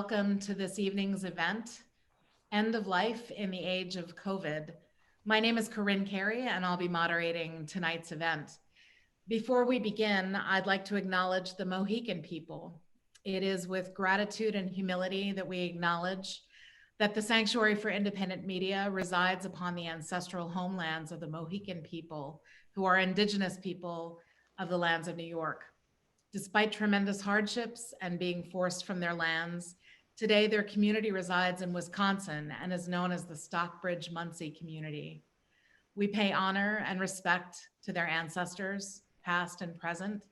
welcome to this evening's event, End of Life in the Age of COVID. My name is Carey, and I'll be moderating tonight's event. Before we begin, I'd like to acknowledge the Mohican people. It is with gratitude and humility that we acknowledge that the Sanctuary for Independent Media resides upon the ancestral homelands of the Mohican people, who are indigenous people of the lands of New York. Despite tremendous hardships and being forced from their lands, today their community resides in Wisconsin and is known as the Stockbridge-Muncie community. We pay honor and respect to their ancestors, past and present,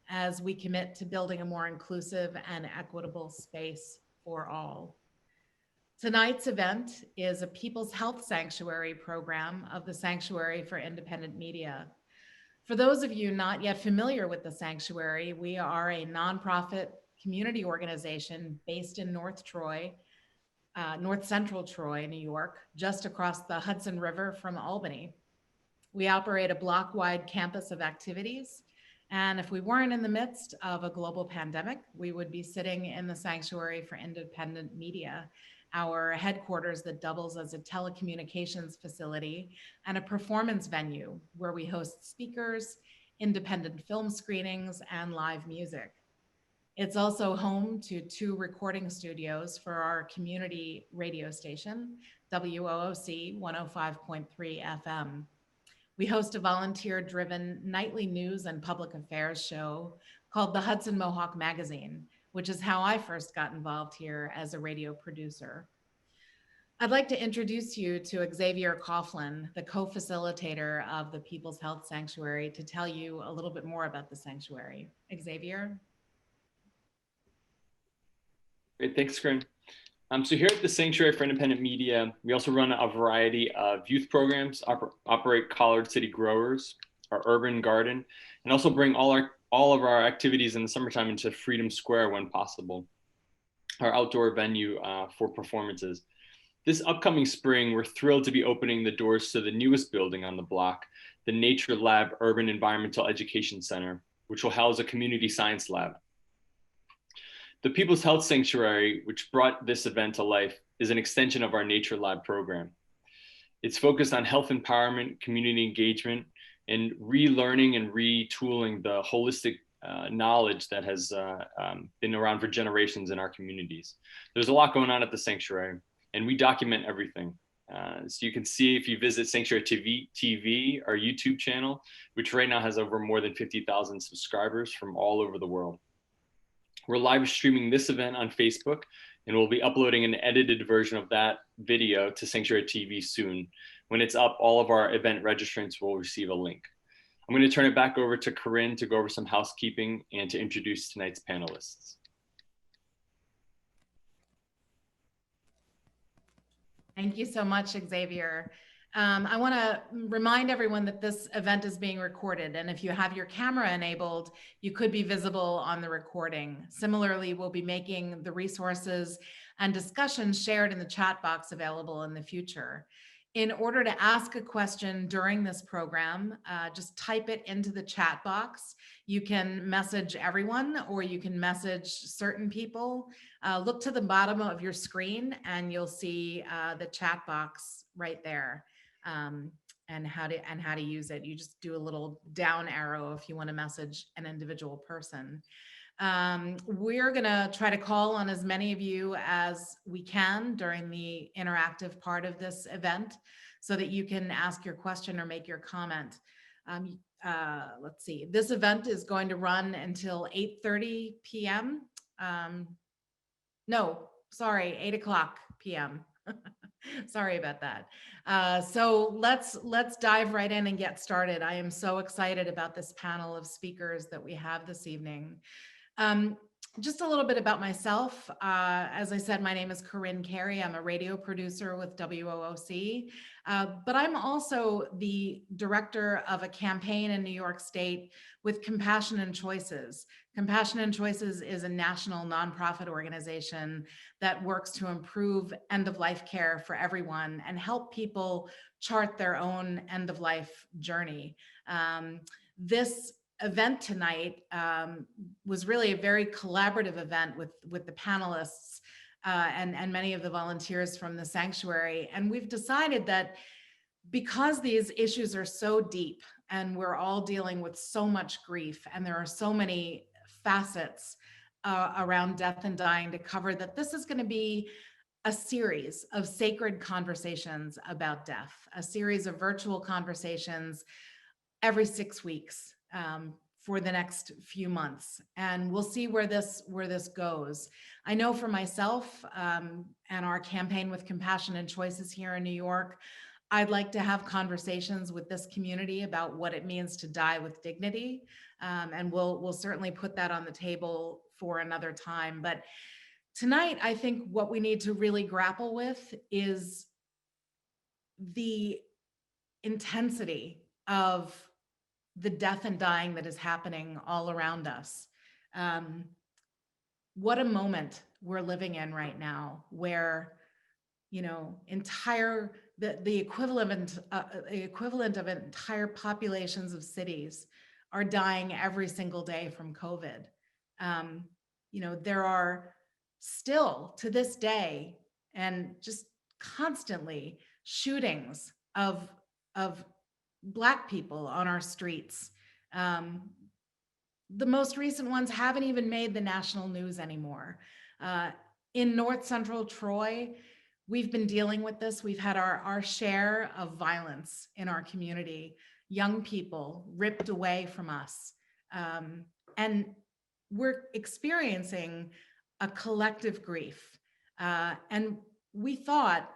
as we commit to building a more inclusive and equitable space for all. Tonight's event is a People's Health Sanctuary program of the Sanctuary for Independent Media. For those of you not yet familiar with the Sanctuary, we are a nonprofit community organization based in North Central Troy, New York, just across the Hudson River from Albany. We operate a block-wide campus of activities, and if we weren't in the midst of a global pandemic, we would be sitting in the Sanctuary for Independent Media, our headquarters that doubles as a telecommunications facility and a performance venue where we host speakers, independent film screenings, and live music. It's also home to 2 recording studios for our community radio station, WOOC 105.3 FM. We host a volunteer-driven nightly news and public affairs show called the Hudson Mohawk Magazine, which is how I first got involved here as a radio producer. I'd like to introduce you to Xavier Coughlin, the co-facilitator of the People's Health Sanctuary, to tell you a little bit more about the Sanctuary. Xavier? Great, thanks, Corinne. So here at the Sanctuary for Independent Media, we also run a variety of youth programs, operate Collard City Growers, our urban garden, and also bring all of our activities in the summertime into Freedom Square when possible, our outdoor venue for performances. This upcoming spring, we're thrilled to be opening the doors to the newest building on the block, the Nature Lab Urban Environmental Education Center, which will house a community science lab. The People's Health Sanctuary, which brought this event to life, is an extension of our Nature Lab program. It's focused on health empowerment, community engagement, and relearning and retooling the holistic knowledge that has been around for generations in our communities. There's a lot going on at the Sanctuary, and we document everything. So you can see if you visit Sanctuary TV, our YouTube channel, which right now has over more than 50,000 subscribers from all over the world. We're live streaming this event on Facebook, and we'll be uploading an edited version of that video to Sanctuary TV soon. When it's up, all of our event registrants will receive a link. I'm going to turn it back over to Corinne to go over some housekeeping and to introduce tonight's panelists. Thank you so much, Xavier. I want to remind everyone that this event is being recorded, and if you have your camera enabled, you could be visible on the recording. Similarly, we'll be making the resources and discussions shared in the chat box available in the future. In order to ask a question during this program, just type it into the chat box. You can message everyone or you can message certain people. Look to the bottom of your screen and you'll see the chat box right there. And how to use it. You just do a little down arrow if you want to message an individual person. We're gonna try to call on as many of you as we can during the interactive part of this event so that you can ask your question or make your comment. Let's see, this event is going to run until 8:30 p.m. No, sorry, 8 o'clock p.m. Sorry about that. So let's dive right in and get started. I am so excited about this panel of speakers that we have this evening. Just a little bit about myself. As I said, my name is Carey. I'm a radio producer with WOOC, but I'm also the director of a campaign in New York State with Compassion and Choices. Compassion and Choices is a national nonprofit organization that works to improve end-of-life care for everyone and help people chart their own end-of-life journey. This event tonight was really a very collaborative event with the panelists and many of the volunteers from the sanctuary. And we've decided that because these issues are so deep and we're all dealing with so much grief and there are so many facets around death and dying to cover, that this is going to be a series of sacred conversations about death, a series of virtual conversations every 6 weeks for the next few months, and we'll see where this goes. I know for myself and our campaign with Compassion and Choices here in New York, I'd like to have conversations with this community about what it means to die with dignity, and we'll certainly put that on the table for another time. But tonight, I think what we need to really grapple with is the intensity of the death and dying that is happening all around us. What a moment we're living in right now, where, you know, the equivalent of entire populations of cities are dying every single day from COVID. You know, there are still to this day and just constantly shootings of Black people on our streets. The most recent ones haven't even made the national news anymore. In North Central Troy, we've been dealing with this. We've had our share of violence in our community, young people ripped away from us. And we're experiencing a collective grief. And we thought,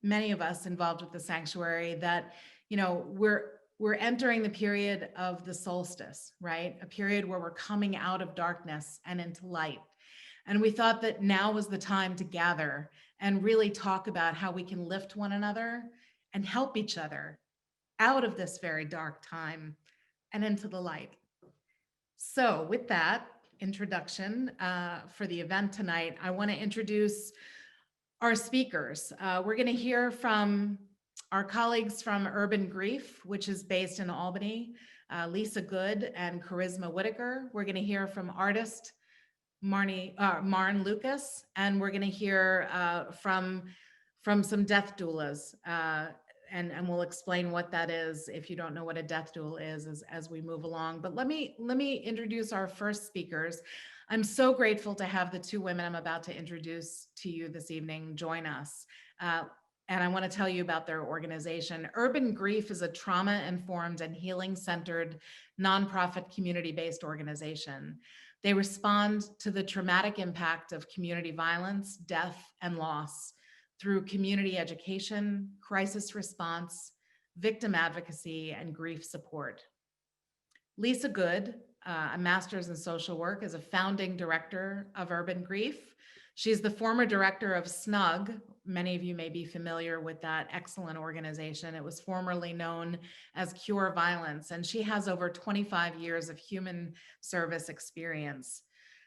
many of us involved with the sanctuary, that, you know, we're entering the period of the solstice, right? A period where we're coming out of darkness and into light. And we thought that now was the time to gather and really talk about how we can lift one another and help each other out of this very dark time and into the light. So with that introduction for the event tonight, I want to introduce our speakers. We're going to hear from our colleagues from Urban Grief, which is based in Albany, Lisa Good and Carizma Whitaker. We're going to hear from artist Marne Lucas, and we're going to hear from some death doulas, and we'll explain what that is if you don't know what a death doula is as we move along. But let me introduce our first speakers. I'm so grateful to have the two women I'm about to introduce to you this evening join us. And I want to tell you about their organization. Urban Grief is a trauma-informed and healing-centered nonprofit community-based organization. They respond to the traumatic impact of community violence, death, and loss through community education, crisis response, victim advocacy, and grief support. Lisa Good, a master's in social work, is a founding director of Urban Grief. She's the former director of SNUG. Many of you may be familiar with that excellent organization. It was formerly known as Cure Violence, and she has over 25 years of human service experience.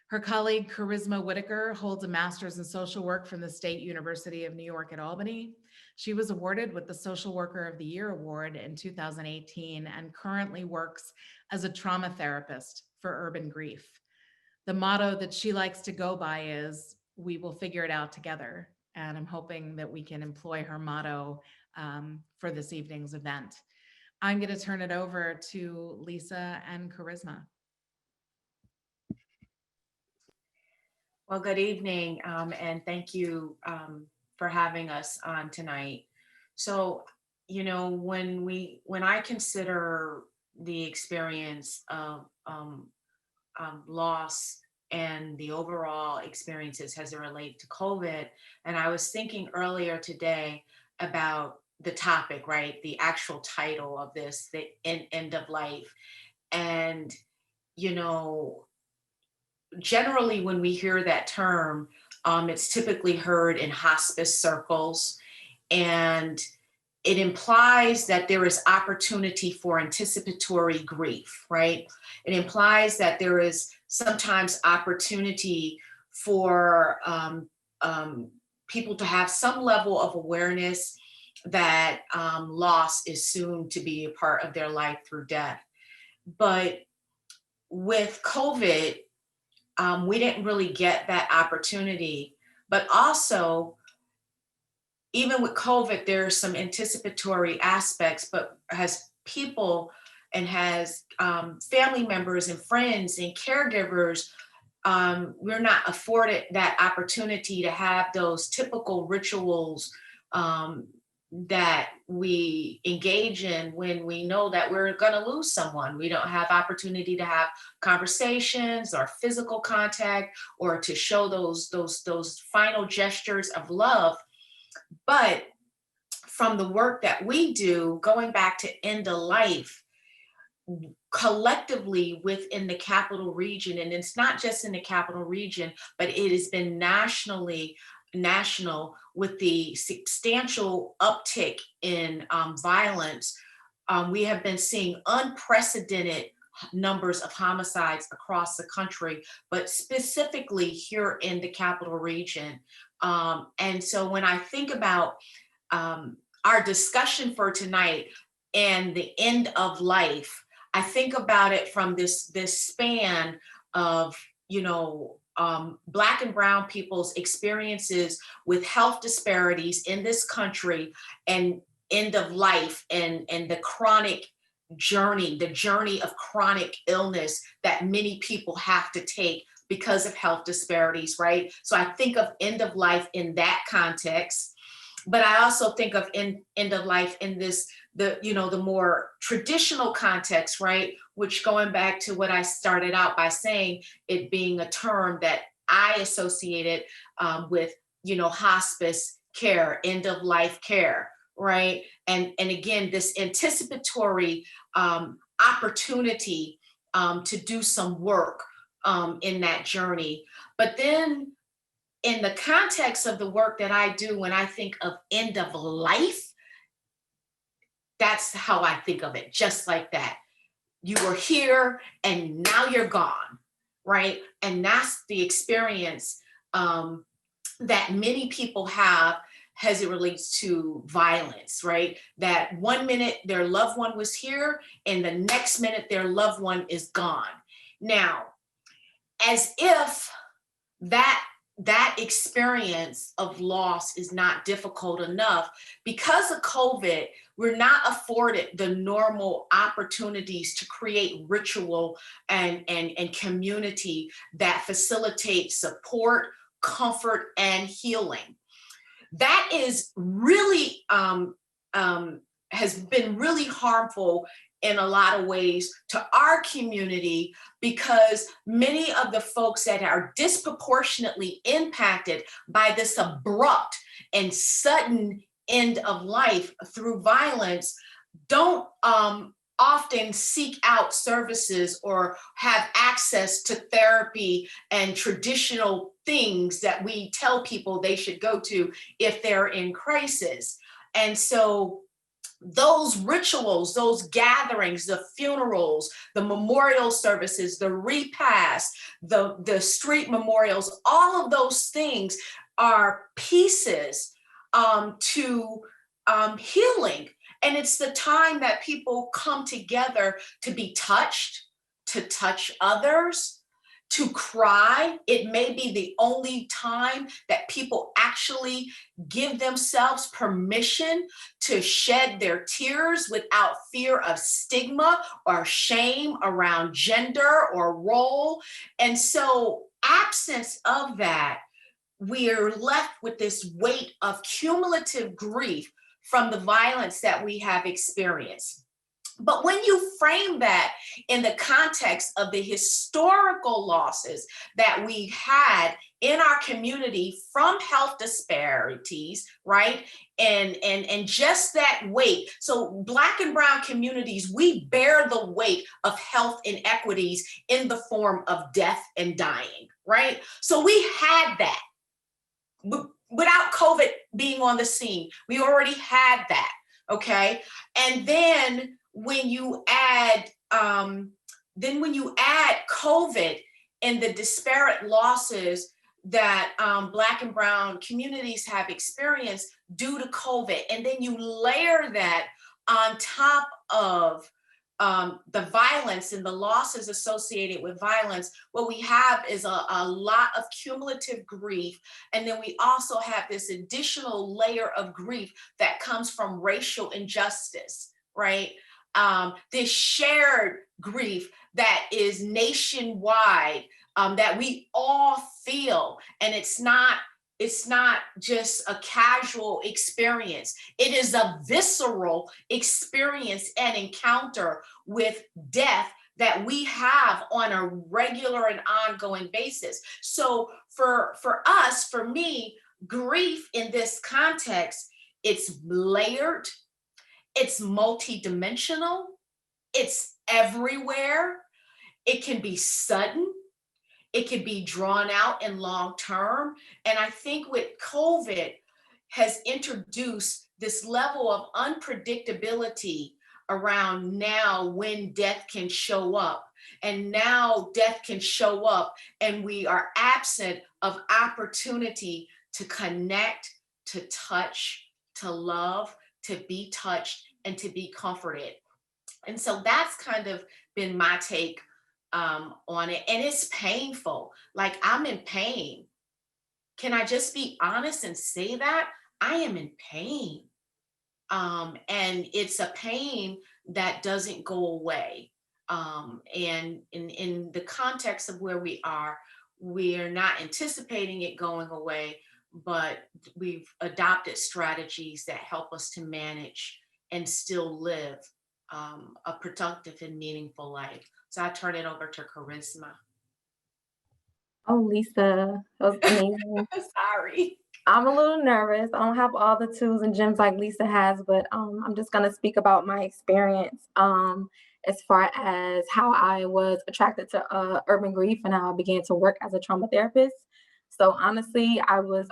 Her colleague, Carizma Whitaker, holds a master's in social work from the State University of New York at Albany. She was awarded with the Social Worker of the Year Award in 2018 and currently works as a trauma therapist for Urban Grief. The motto that she likes to go by is, "We will figure it out together." And I'm hoping that we can employ her motto for this evening's event. I'm going to turn it over to Lisa and Carizma. Well, good evening, and thank you for having us on tonight. So, you know, when I consider the experience of loss and the overall experiences as it relates to COVID, and I was thinking earlier today about the topic, right? The actual title of this, the end of life. And, you know, generally when we hear that term, it's typically heard in hospice circles, and it implies that there is opportunity for anticipatory grief, right? It implies that there is sometimes opportunity for people to have some level of awareness that loss is soon to be a part of their life through death. But with COVID, we didn't really get that opportunity. but also, even with COVID, there's some anticipatory aspects, but has people and has family members and friends and caregivers, we're not afforded that opportunity to have those typical rituals that we engage in when we know that we're going to lose someone. We don't have opportunity to have conversations or physical contact or to show those final gestures of love. But from the work that we do, going back to end of life, collectively within the capital region, and it's not just in the capital region, but it has been national with the substantial uptick in violence. We have been seeing unprecedented numbers of homicides across the country, but specifically here in the capital region. And so when I think about our discussion for tonight and the end of life, I think about it from this span of, Black and Brown people's experiences with health disparities in this country and end of life and the chronic journey, the journey of chronic illness that many people have to take because of health disparities, right? So I think of end of life in that context, but I also think of end of life in the more traditional context, right? Which, going back to what I started out by saying, it being a term that I associated with, hospice care, end of life care, right? And again, this anticipatory opportunity to do some work in that journey. But then in the context of the work that I do, when I think of end of life, that's how I think of it, just like that. You were here and now you're gone, right? And that's the experience that many people have as it relates to violence, right? That 1 minute their loved one was here and the next minute their loved one is gone. Now, as if that experience of loss is not difficult enough, because of COVID, we're not afforded the normal opportunities to create ritual and community that facilitates support, comfort, and healing. That is really has been really harmful in a lot of ways to our community, because many of the folks that are disproportionately impacted by this abrupt and sudden end of life through violence don't often seek out services or have access to therapy and traditional things that we tell people they should go to if they're in crisis. And so those rituals, those gatherings, the funerals, the memorial services, the repast, the street memorials, all of those things are pieces to healing. And it's the time that people come together to be touched, to touch others, to cry. It may be the only time that people actually give themselves permission to shed their tears without fear of stigma or shame around gender or role. And so, absence of that, we are left with this weight of cumulative grief from the violence that we have experienced. But when you frame that in the context of the historical losses that we had in our community from health disparities, right? And just that weight. So Black and Brown communities, we bear the weight of health inequities in the form of death and dying, right? So we had that. Without COVID being on the scene, we already had that, okay? And then when you add COVID and the disparate losses that Black and Brown communities have experienced due to COVID, and then you layer that on top of the violence and the losses associated with violence, what we have is a lot of cumulative grief. And then we also have this additional layer of grief that comes from racial injustice, right? This shared grief that is nationwide, that we all feel. And it's not just a casual experience. It is a visceral experience and encounter with death that we have on a regular and ongoing basis. So for us, for me, grief in this context, it's layered, it's multidimensional, it's everywhere. It can be sudden. It can be drawn out and long term. And I think with COVID has introduced this level of unpredictability around now when death can show up. And now death can show up and we are absent of opportunity to connect, to touch, to love, to be touched, and to be comforted. And so that's kind of been my take on it. And it's painful. Like, I'm in pain. Can I just be honest and say that? I am in pain. And it's a pain that doesn't go away. And in the context of where we're not anticipating it going away, but we've adopted strategies that help us to manage and still live a productive and meaningful life. So I turn it over to Carizma. Oh, Lisa, that was amazing. Sorry. I'm a little nervous. I don't have all the tools and gems like Lisa has, but I'm just gonna speak about my experience as far as how I was attracted to urban grief and how I began to work as a trauma therapist. So honestly, I was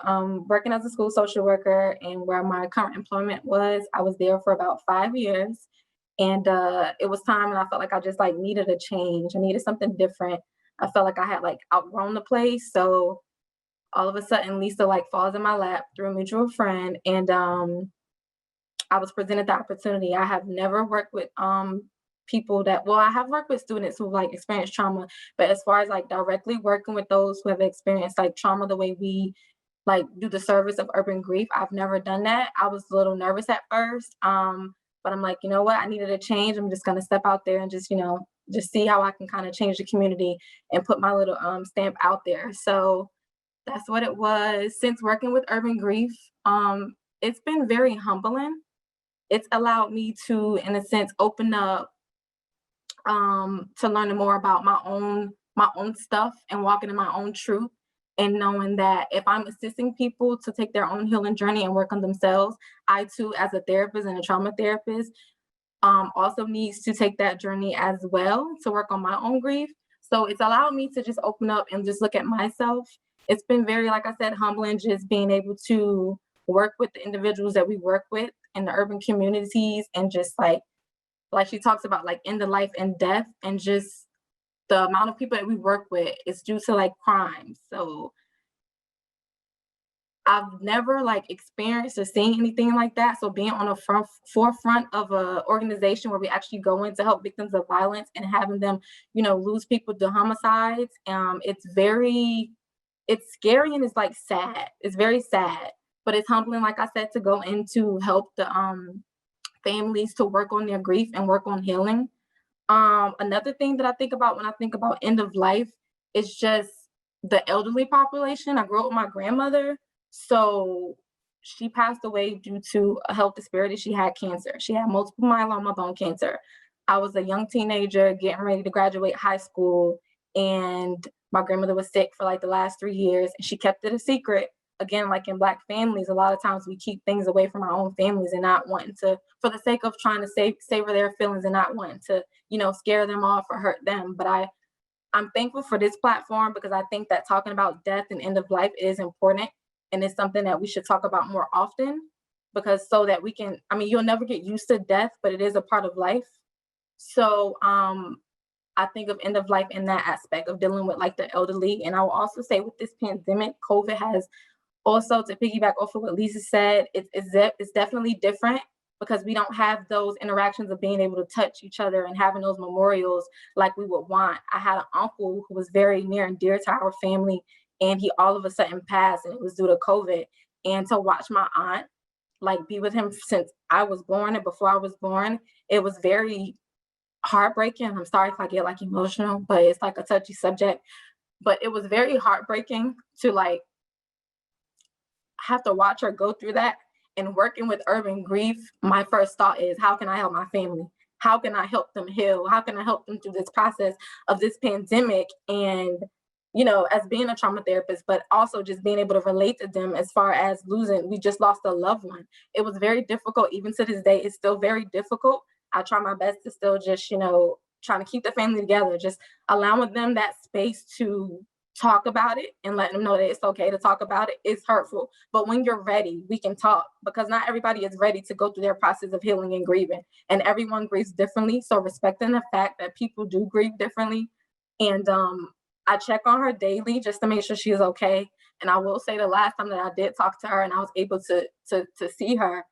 working as a school social worker, and where my current employment was, I was there for about 5 years. And it was time, and I felt like I just like needed a change. I needed something different. I felt like I had like outgrown the place. So all of a sudden, Lisa like falls in my lap through a mutual friend, and I was presented the opportunity. I have never worked with people that, well, I have worked with students who like experienced trauma, but as far as like directly working with those who have experienced like trauma the way we like do the service of urban grief, I've never done that. I was a little nervous at first, but I'm like, you know what? I needed a change. I'm just gonna step out there and just, just see how I can kind of change the community and put my little stamp out there. So that's what it was. Since working with urban grief, it's been very humbling. It's allowed me to, in a sense, open up to learning more about my own stuff and walking in my own truth, and knowing that if I'm assisting people to take their own healing journey and work on themselves, I too, as a therapist and a trauma therapist, also needs to take that journey as well to work on my own grief. So it's allowed me to just open up and just look at myself. It's been very, like I said, humbling, just being able to work with the individuals that we work with in the urban communities, and just like she talks about like end of life and death, and just the amount of people that we work with is due to like crimes. So I've never like experienced or seen anything like that. So being on the forefront of a organization where we actually go in to help victims of violence and having them, lose people to homicides, it's scary, and it's like sad. It's very sad, but it's humbling, like I said, to go in to help the families to work on their grief and work on healing. Another thing that I think about when I think about end of life is just the elderly population. I grew up with my grandmother. So she passed away due to a health disparity. She had cancer. She had multiple myeloma bone cancer. I was a young teenager getting ready to graduate high school, and my grandmother was sick for like the last 3 years, and she kept it a secret. Again, like in Black families, a lot of times we keep things away from our own families and not wanting to, for the sake of trying to savor their feelings and not wanting to, scare them off or hurt them. But I'm thankful for this platform, because I think that talking about death and end of life is important. And it's something that we should talk about more often, because so that we can, you'll never get used to death, but it is a part of life. So I think of end of life in that aspect of dealing with like the elderly. And I will also say with this pandemic, COVID has also, to piggyback off of what Lisa said, it's definitely different. because we don't have those interactions of being able to touch each other and having those memorials like we would want. I had an uncle who was very near and dear to our family, and he all of a sudden passed, and it was due to COVID. And to watch my aunt like be with him since I was born and before I was born, it was very heartbreaking. I'm sorry if I get like emotional, but it's like a touchy subject. But it was very heartbreaking to like have to watch her go through that. And working with Urban Grief, my first thought is, how can I help my family? How can I help them heal? How can I help them through this process of this pandemic? And, you know, as being a trauma therapist, but also just being able to relate to them as far as losing, we just lost a loved one. It was very difficult. Even to this day, it's still very difficult. I try my best to still just, you know, trying to keep the family together, just allowing them that space to talk about it and letting them know that it's okay to talk about it. It's hurtful, but when you're ready, we can talk, because not everybody is ready to go through their process of healing and grieving, and everyone grieves differently. So respecting the fact that people do grieve differently. And I check on her daily just to make sure she is okay. And I will say the last time that I did talk to her and I was able to see her,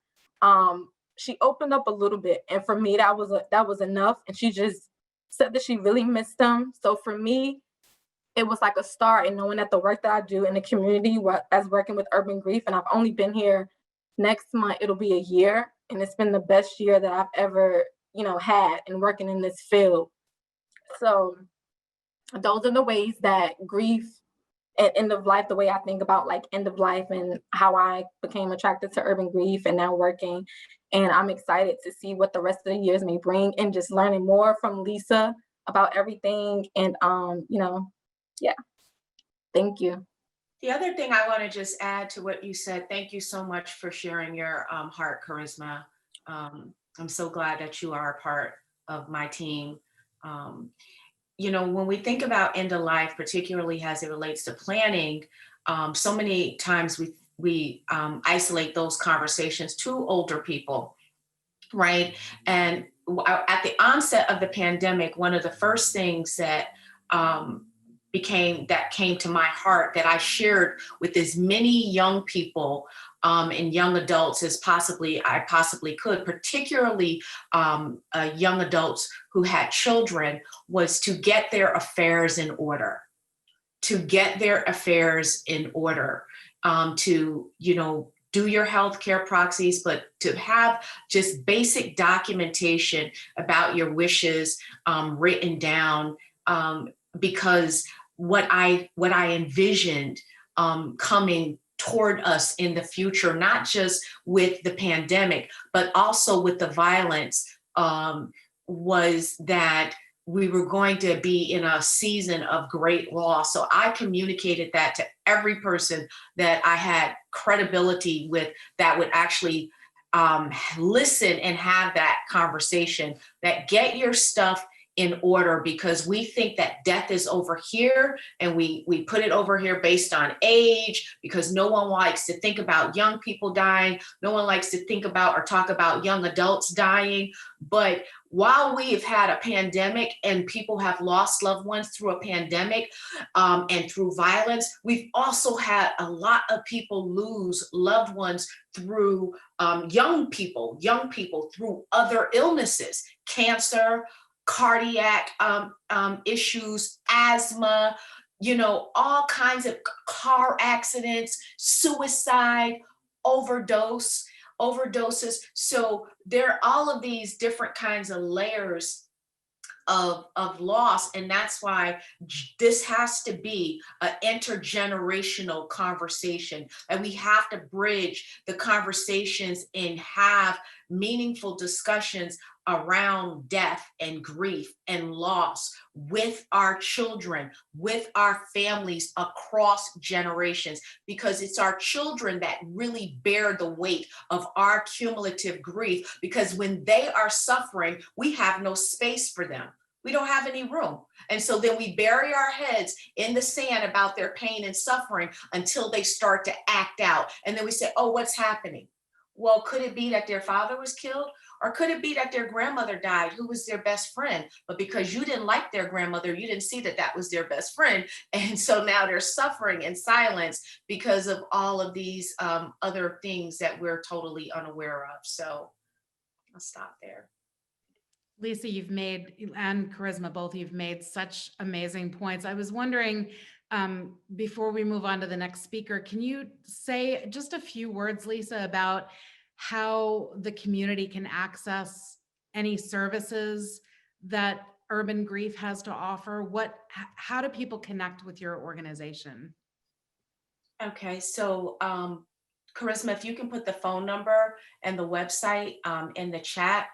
she opened up a little bit, and for me that was enough. And she just said that she really missed them. So for me, it was like a start in knowing that the work that I do in the community as working with Urban Grief, and I've only been here, next month it'll be a year, and it's been the best year that I've ever, you know, had in working in this field. So those are the ways that grief at end of life, the way I think about like end of life and how I became attracted to Urban Grief and now working. And I'm excited to see what the rest of the years may bring, and just learning more from Lisa about everything. And you know, yeah, thank you. The other thing I want to just add to what you said, thank you so much for sharing your heart, Carizma. I'm so glad that you are a part of my team. You know, when we think about end of life, particularly as it relates to planning, so many times we isolate those conversations to older people, right? And at the onset of the pandemic, one of the first things that came to my heart that I shared with as many young people and young adults as I possibly could, particularly young adults who had children, was to get their affairs in order. To get their affairs in order, to, you know, do your healthcare proxies, but to have just basic documentation about your wishes written down, because what I envisioned coming toward us in the future, not just with the pandemic, but also with the violence, was that we were going to be in a season of great loss. So I communicated that to every person that I had credibility with, that would actually listen and have that conversation, that get your stuff in order, because we think that death is over here, and we put it over here based on age, because no one likes to think about young people dying. No one likes to think about or talk about young adults dying. But while we have had a pandemic and people have lost loved ones through a pandemic and through violence, we've also had a lot of people lose loved ones through young people through other illnesses, cancer, cardiac issues, asthma, you know, all kinds of car accidents, suicide, overdoses. So there are all of these different kinds of layers of loss. And that's why this has to be an intergenerational conversation, and we have to bridge the conversations and have meaningful discussions around death and grief and loss with our children, with our families across generations, because it's our children that really bear the weight of our cumulative grief, because when they are suffering, we have no space for them. We don't have any room. And so then we bury our heads in the sand about their pain and suffering until they start to act out. And then we say, oh, what's happening? Well, could it be that their father was killed? Or could it be that their grandmother died, who was their best friend? But because you didn't like their grandmother, you didn't see that that was their best friend. And so now they're suffering in silence because of all of these other things that we're totally unaware of. So I'll stop there. Lisa, you've made, and Carizma, both you've made such amazing points. I was wondering, before we move on to the next speaker, can you say just a few words, Lisa, about how the community can access any services that Urban Grief has to offer? How do people connect with your organization? Okay, so Carizma, if you can put the phone number and the website in the chat.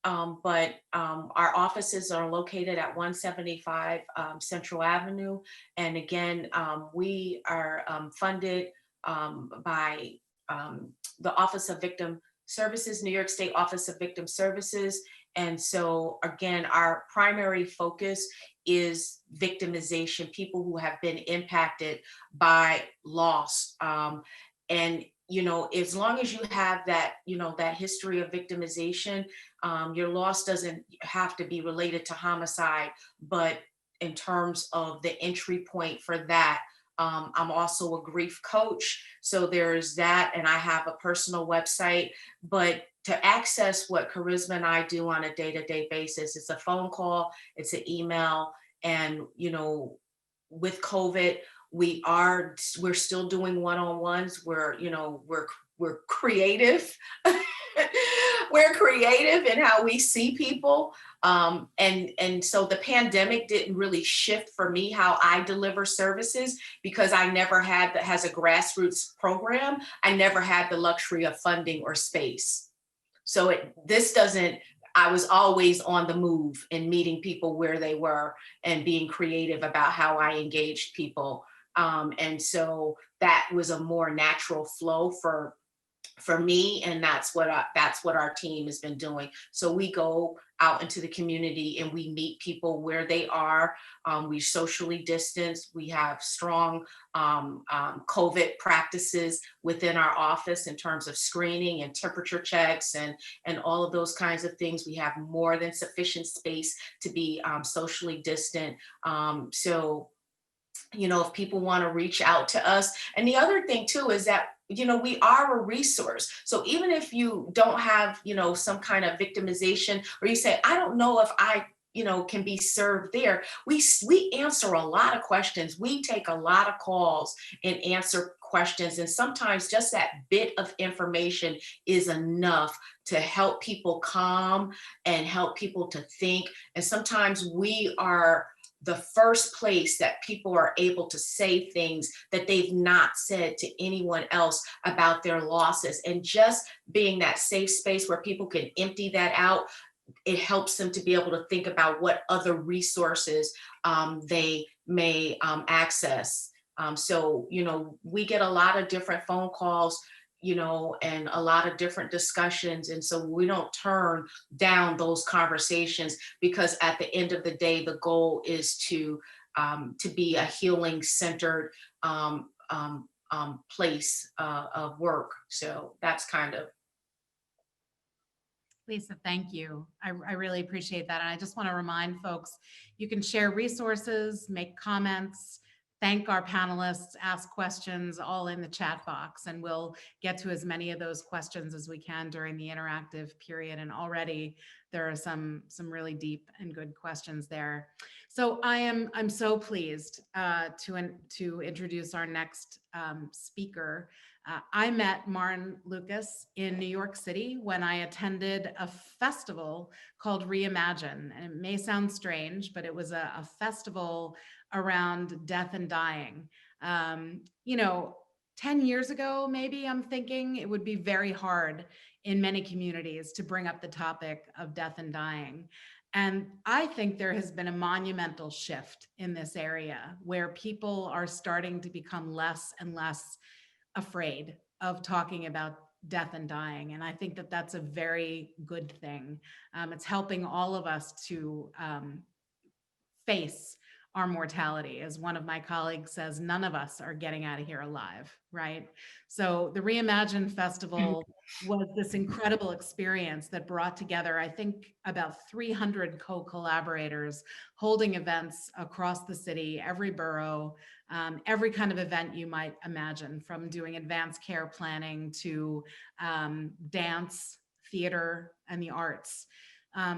But our offices are located at 175 Central Avenue. And again, we are funded by the Office of Victim Services, New York State Office of Victim Services. And so again, our primary focus is victimization, people who have been impacted by loss. And you know, as long as you have that, you know, that history of victimization, your loss doesn't have to be related to homicide, but in terms of the entry point for that, I'm also a grief coach. So there's that, and I have a personal website. But to access what Carizma and I do on a day-to-day basis, it's a phone call, it's an email, and you know, with COVID, we're still doing one-on-ones. We're creative. We're creative in how we see people. And so the pandemic didn't really shift for me how I deliver services, because I never had that as a grassroots program. I never had the luxury of funding or space. So I was always on the move and meeting people where they were and being creative about how I engaged people. And so that was a more natural flow for me, and that's what our team has been doing. So we go out into the community and we meet people where they are. We socially distance. We have strong COVID practices within our office in terms of screening and temperature checks and all of those kinds of things. We have more than sufficient space to be socially distant. So you know, if people want to reach out to us. And the other thing too is that, you know, we are a resource. So even if you don't have, you know, some kind of victimization, or you say, I don't know if I, you know, can be served there, we answer a lot of questions. We take a lot of calls and answer questions. And sometimes just that bit of information is enough to help people calm and help people to think. And sometimes we are the first place that people are able to say things that they've not said to anyone else about their losses. And just being that safe space where people can empty that out, it helps them to be able to think about what other resources they may access. So, you know, we get a lot of different phone calls, you know, and a lot of different discussions. And so we don't turn down those conversations, because at the end of the day, the goal is to be a healing centered place of work. So that's kind of. Lisa, thank you. I really appreciate that. And I just want to remind folks, you can share resources, make comments, thank our panelists, ask questions, all in the chat box, and we'll get to as many of those questions as we can during the interactive period. And already there are some really deep and good questions there. So I'm so pleased to introduce our next speaker. I met Marne Lucas in New York City when I attended a festival called Reimagined. And it may sound strange, but it was a festival around death and dying. You know, 10 years ago, maybe I'm thinking it would be very hard in many communities to bring up the topic of death and dying. And I think there has been a monumental shift in this area where people are starting to become less and less afraid of talking about death and dying. And I think that that's a very good thing. It's helping all of us to face our mortality. As one of my colleagues says, none of us are getting out of here alive, right? So the Reimagined Festival was this incredible experience that brought together, I think, about 300 co-collaborators holding events across the city, every borough, every kind of event you might imagine, from doing advanced care planning to dance, theater, and the arts.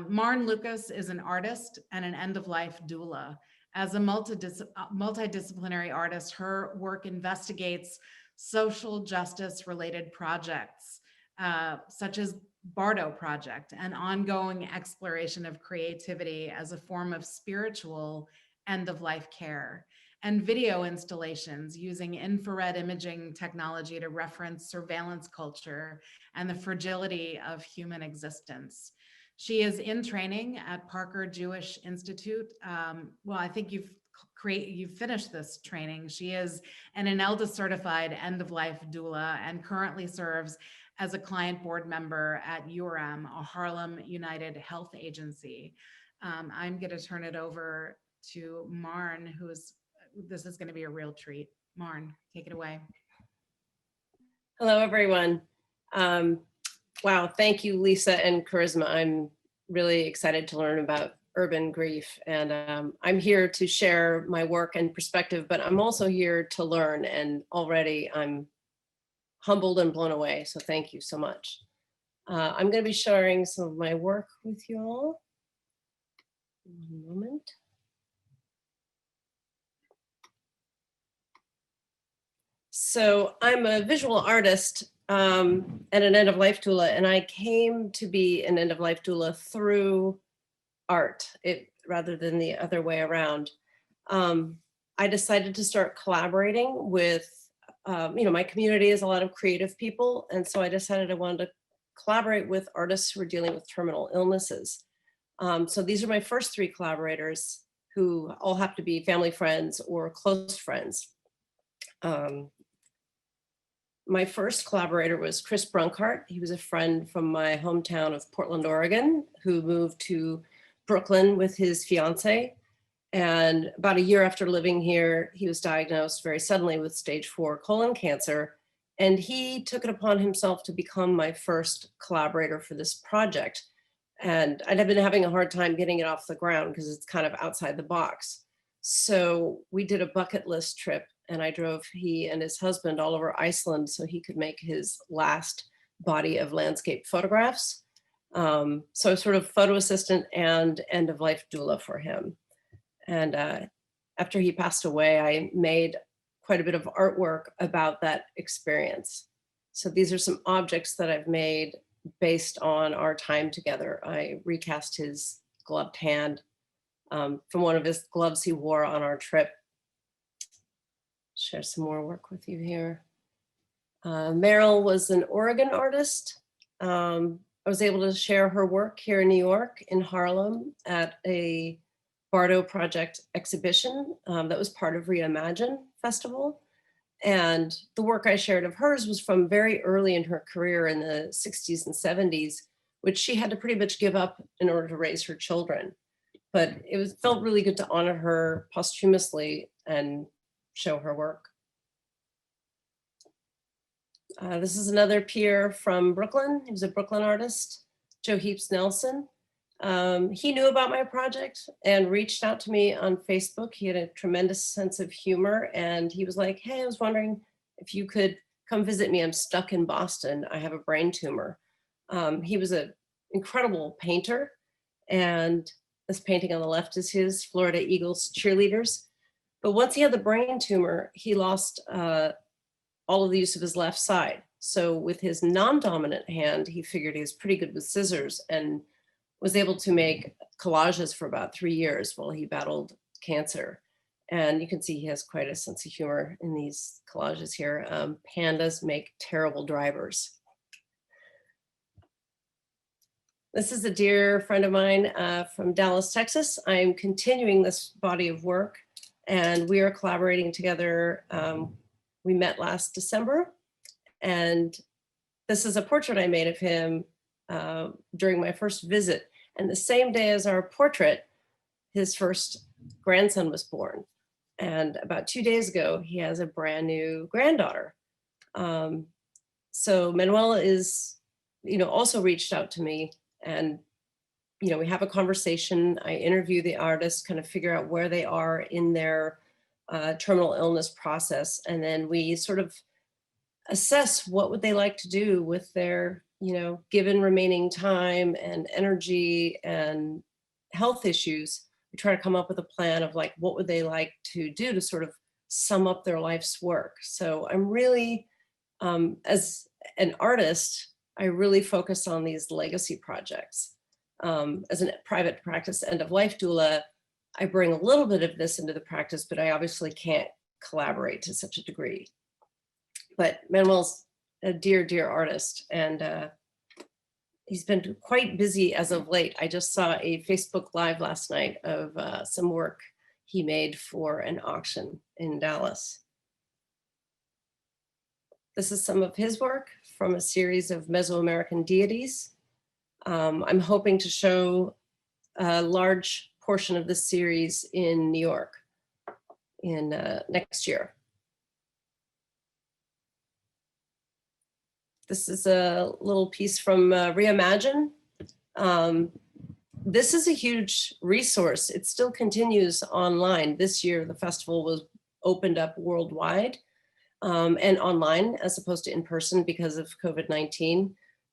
Marne Lucas is an artist and an end-of-life doula. As a multidisciplinary artist, her work investigates social justice-related projects, such as Bardo Project, an ongoing exploration of creativity as a form of spiritual end-of-life care, and video installations using infrared imaging technology to reference surveillance culture and the fragility of human existence. She is in training at Parker Jewish Institute. Well, I think you've finished this training. She is an ELDA certified end-of-life doula and currently serves as a client board member at URAM, a Harlem United Health Agency. I'm going to turn it over to Marne, this is going to be a real treat. Marne, take it away. Hello, everyone. Wow, thank you, Lisa and Carizma. I'm really excited to learn about urban grief, and I'm here to share my work and perspective, but I'm also here to learn, and already I'm humbled and blown away, so thank you so much. I'm going to be sharing some of my work with you all. One moment. So I'm a visual artist and an end-of-life doula, and I came to be an end-of-life doula through art, rather than the other way around. I decided to start collaborating with, my community is a lot of creative people, and so I decided I wanted to collaborate with artists who are dealing with terminal illnesses. So these are my first 3 collaborators, who all have to be family friends or close friends. My first collaborator was Chris Brunkhart. He was a friend from my hometown of Portland, Oregon, who moved to Brooklyn with his fiance. And about a year after living here, he was diagnosed very suddenly with stage 4 colon cancer. And he took it upon himself to become my first collaborator for this project. And I'd have been having a hard time getting it off the ground because it's kind of outside the box. So we did a bucket list trip, and I drove he and his husband all over Iceland so he could make his last body of landscape photographs. So sort of photo assistant and end-of-life doula for him. And after he passed away, I made quite a bit of artwork about that experience. So these are some objects that I've made based on our time together. I recast his gloved hand from one of his gloves he wore on our trip. Share some more work with you here. Meryl was an Oregon artist. I was able to share her work here in New York, in Harlem, at a Bardo Project exhibition that was part of Reimagined Festival. And the work I shared of hers was from very early in her career in the 60s and 70s, which she had to pretty much give up in order to raise her children. But it felt really good to honor her posthumously and show her work. This is another peer from Brooklyn. He was a Brooklyn artist, Joe Heaps Nelson. He knew about my project and reached out to me on Facebook. He had a tremendous sense of humor, and he was like, hey, I was wondering if you could come visit me. I'm stuck in Boston. I have a brain tumor. He was an incredible painter, and this painting on the left is his Florida Eagles cheerleaders. But once he had the brain tumor, he lost all of the use of his left side. So with his non-dominant hand, he figured he was pretty good with scissors and was able to make collages for about 3 years while he battled cancer. And you can see he has quite a sense of humor in these collages here. Pandas make terrible drivers. This is a dear friend of mine from Dallas, Texas. I'm continuing this body of work, and we are collaborating together. We met last December, and this is a portrait I made of him during my first visit. And the same day as our portrait, his first grandson was born. And about 2 days ago, he has a brand new granddaughter. So Manuela is, also reached out to me, and, we have a conversation. I interview the artist, kind of figure out where they are in their terminal illness process. And then we sort of assess what would they like to do with their given remaining time and energy and health issues, we try to come up with a plan of like, what would they like to do to sort of sum up their life's work. So I'm really, as an artist, I really focus on these legacy projects. As a private practice end-of-life doula, I bring a little bit of this into the practice, but I obviously can't collaborate to such a degree. But Manuel's a dear, dear artist, and he's been quite busy as of late. I just saw a Facebook Live last night of some work he made for an auction in Dallas. This is some of his work from a series of Mesoamerican deities. I'm hoping to show a large portion of this series in New York in next year. This is a little piece from Reimagine. This is a huge resource. It still continues online. This year, the festival was opened up worldwide and online as opposed to in person because of COVID-19.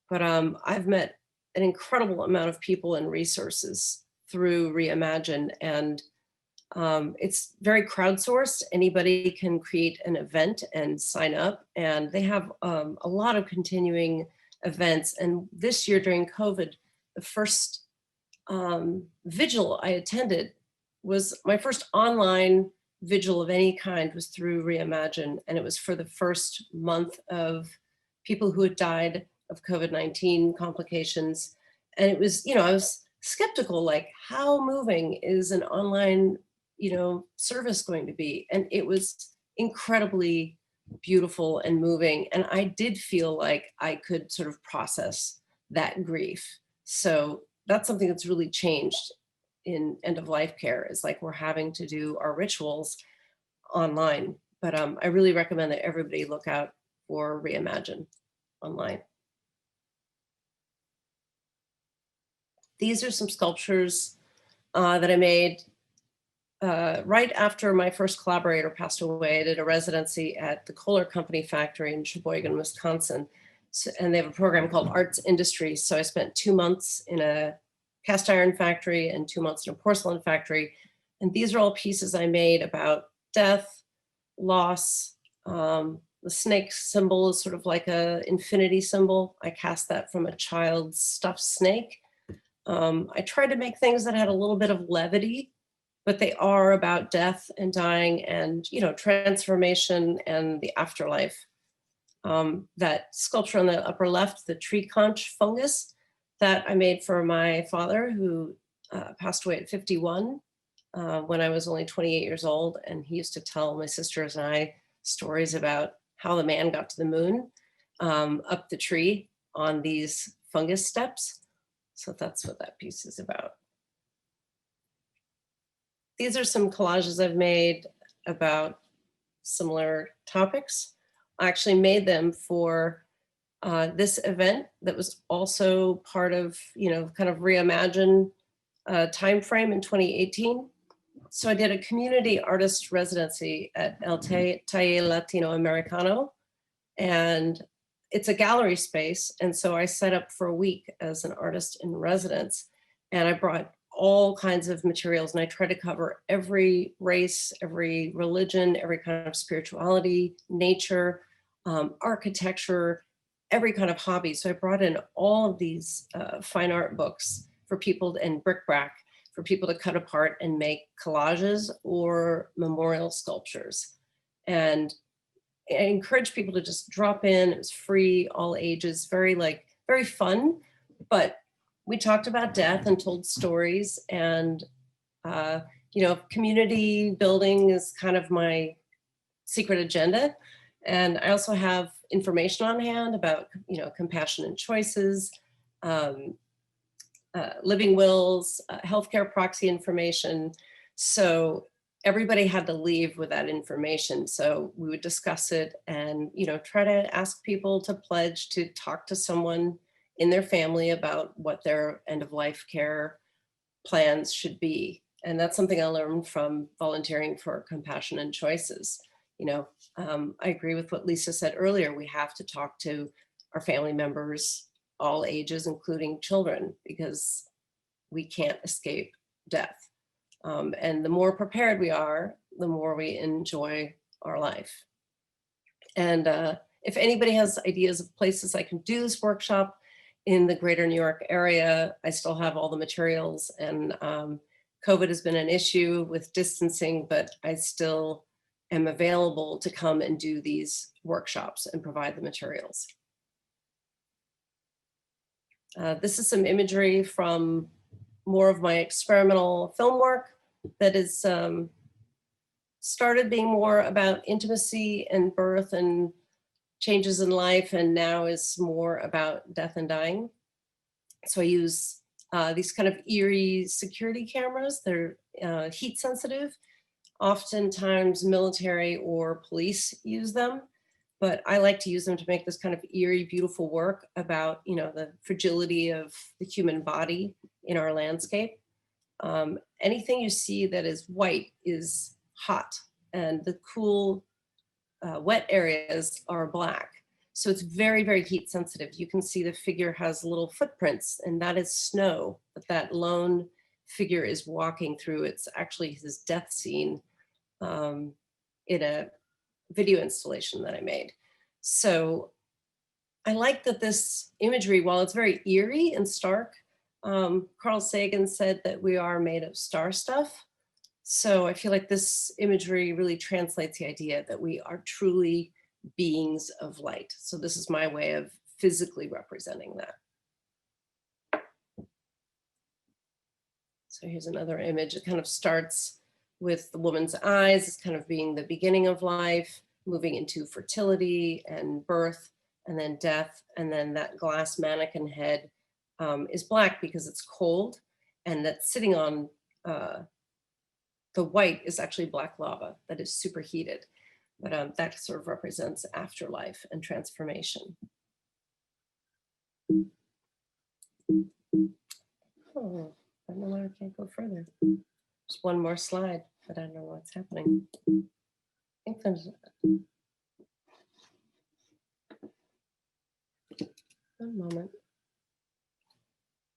But I've met an incredible amount of people and resources through Reimagine, and it's very crowdsourced. Anybody can create an event and sign up, and they have a lot of continuing events. And this year during COVID, the first vigil I attended was my first online vigil of any kind was through Reimagine, and it was for the first month of people who had died of COVID-19 complications. And it was, I was skeptical, like, how moving is an online service going to be? And it was incredibly beautiful and moving. And I did feel like I could sort of process that grief. So that's something that's really changed in end-of-life care, is like we're having to do our rituals online. But I really recommend that everybody look out for Reimagine online. These are some sculptures that I made right after my first collaborator passed away. I did a residency at the Kohler Company factory in Sheboygan, Wisconsin. And they have a program called Arts Industries. So I spent 2 months in a cast iron factory and 2 months in a porcelain factory. And these are all pieces I made about death, loss. The snake symbol is sort of like an infinity symbol. I cast that from a child's stuffed snake. I tried to make things that had a little bit of levity, but they are about death and dying and, transformation and the afterlife. That sculpture on the upper left, the tree conch fungus that I made for my father, who passed away at 51 when I was only 28 years old. And he used to tell my sisters and I stories about how the man got to the moon up the tree on these fungus steps. So that's what that piece is about. These are some collages I've made about similar topics. I actually made them for this event that was also part of, kind of Reimagine timeframe in 2018. So I did a community artist residency at El Taller Latino Americano, and it's a gallery space. And so I set up for a week as an artist in residence, and I brought all kinds of materials, and I try to cover every race, every religion, every kind of spirituality, nature, architecture, every kind of hobby. So I brought in all of these fine art books for people, and bric-a-brac for people to cut apart and make collages or memorial sculptures. And I encourage people to just drop in. It was free, all ages, very fun. But we talked about death and told stories, and community building is kind of my secret agenda. And I also have information on hand about, compassionate choices, living wills, healthcare proxy information. So everybody had to leave with that information. So we would discuss it and, try to ask people to pledge to talk to someone in their family about what their end-of-life care plans should be. And that's something I learned from volunteering for Compassion and Choices. I agree with what Lisa said earlier. We have to talk to our family members all ages, including children, because we can't escape death. And the more prepared we are, the more we enjoy our life. And if anybody has ideas of places I can do this workshop in the greater New York area, I still have all the materials, and COVID has been an issue with distancing, but I still am available to come and do these workshops and provide the materials. This is some imagery from more of my experimental film work that is started being more about intimacy and birth and changes in life, and now is more about death and dying. So I use these kind of eerie security cameras. They're heat sensitive. Oftentimes military or police use them, but I like to use them to make this kind of eerie, beautiful work about, you know, the fragility of the human body in our landscape. Anything you see that is white is hot, and the cool, wet areas are black. So it's very, very heat sensitive. You can see the figure has little footprints, and that is snow that lone figure is walking through. It's actually his death scene in a video installation that I made. So I like that this imagery, while it's very eerie and stark, Carl Sagan said that we are made of star stuff. So I feel like this imagery really translates the idea that we are truly beings of light. So this is my way of physically representing that. So here's another image. It kind of starts with the woman's eyes as kind of being the beginning of life, moving into fertility and birth, and then death. And then that glass mannequin head is black because it's cold, and that's sitting on the white is actually black lava that is superheated. But that sort of represents afterlife and transformation. Oh, I don't know why I can't go further. Just one more slide, but I don't know what's happening. I think there's one moment.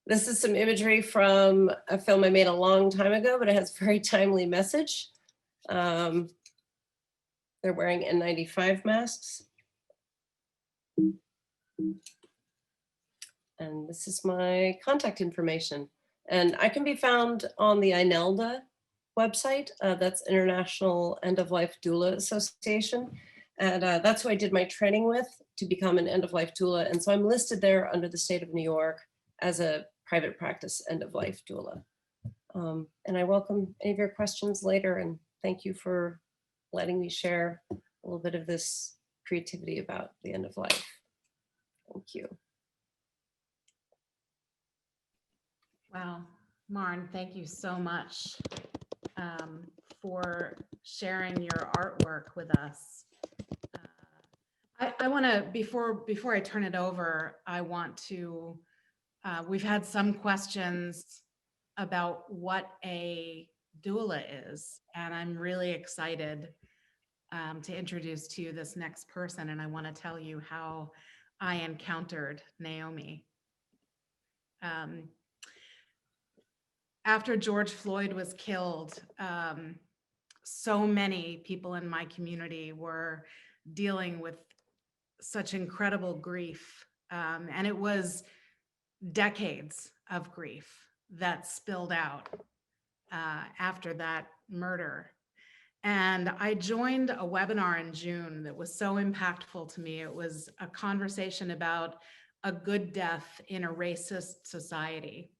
This is some imagery from a film I made a long time ago, but it has a very timely message. They're wearing N95 masks. And this is my contact information. And I can be found on the INELDA website. That's International End-of-Life Doula Association. And that's who I did my training with to become an end-of-life doula. And so I'm listed there under the state of New York as a private practice end-of-life doula. And I welcome any of your questions later. And thank you for letting me share a little bit of this creativity about the end of life. Thank you. Wow, Marne, thank you so much for sharing your artwork with us. I want to, before I turn it over, I want to, we've had some questions about what a doula is, and I'm really excited to introduce to you this next person, and I want to tell you how I encountered Naomi. After George Floyd was killed, so many people in my community were dealing with such incredible grief. And it was decades of grief that spilled out after that murder. And I joined a webinar in June that was so impactful to me. It was a conversation about a good death in a racist society.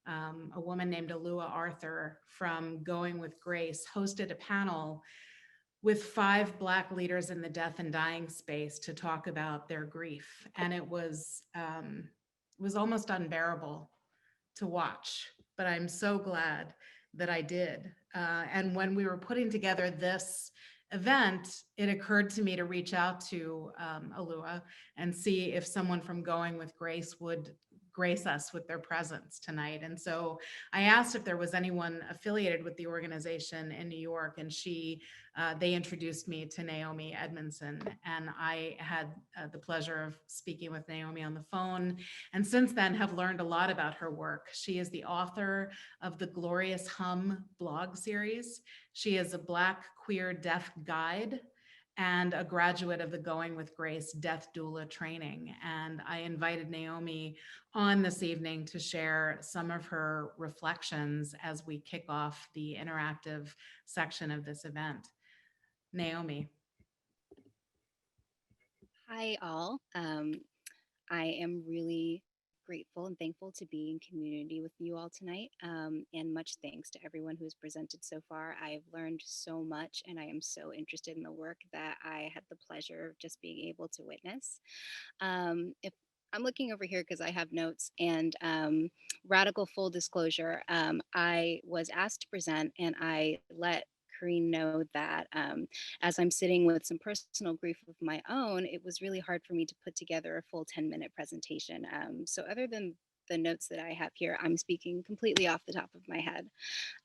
A woman named Alua Arthur from Going with Grace hosted a panel with 5 Black leaders in the death and dying space to talk about their grief. And it was almost unbearable to watch, but I'm so glad that I did. And when we were putting together this event, it occurred to me to reach out to Alua and see if someone from Going with Grace would grace us with their presence tonight. And so I asked if there was anyone affiliated with the organization in New York, and they introduced me to Naomi Edmondson, and I had the pleasure of speaking with Naomi on the phone, and since then have learned a lot about her work. She is the author of the Glorious Hum blog series. She is a Black queer deaf guide and a graduate of the Going with Grace Death Doula training. And I invited Naomi on this evening to share some of her reflections as we kick off the interactive section of this event. Naomi. Hi, all. I am really grateful and thankful to be in community with you all tonight. And much thanks to everyone who's presented so far. I've learned so much, and I am so interested in the work that I had the pleasure of just being able to witness. If I'm looking over here because I have notes, and radical full disclosure, I was asked to present, and I let Careen know that as I'm sitting with some personal grief of my own, it was really hard for me to put together a full 10-minute presentation. So other than the notes that I have here, I'm speaking completely off the top of my head.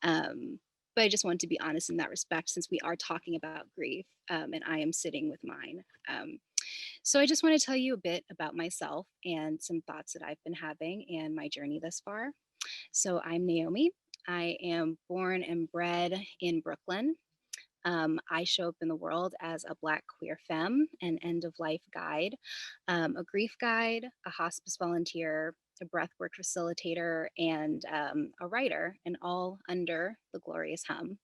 But I just want to be honest in that respect, since we are talking about grief, and I am sitting with mine. So I just want to tell you a bit about myself and some thoughts that I've been having and my journey thus far. So I'm Naomi. I am born and bred in Brooklyn. I show up in the world as a Black queer femme, an end of life guide, a grief guide, a hospice volunteer, a breathwork facilitator, and a writer, and all under the Glorious Hum.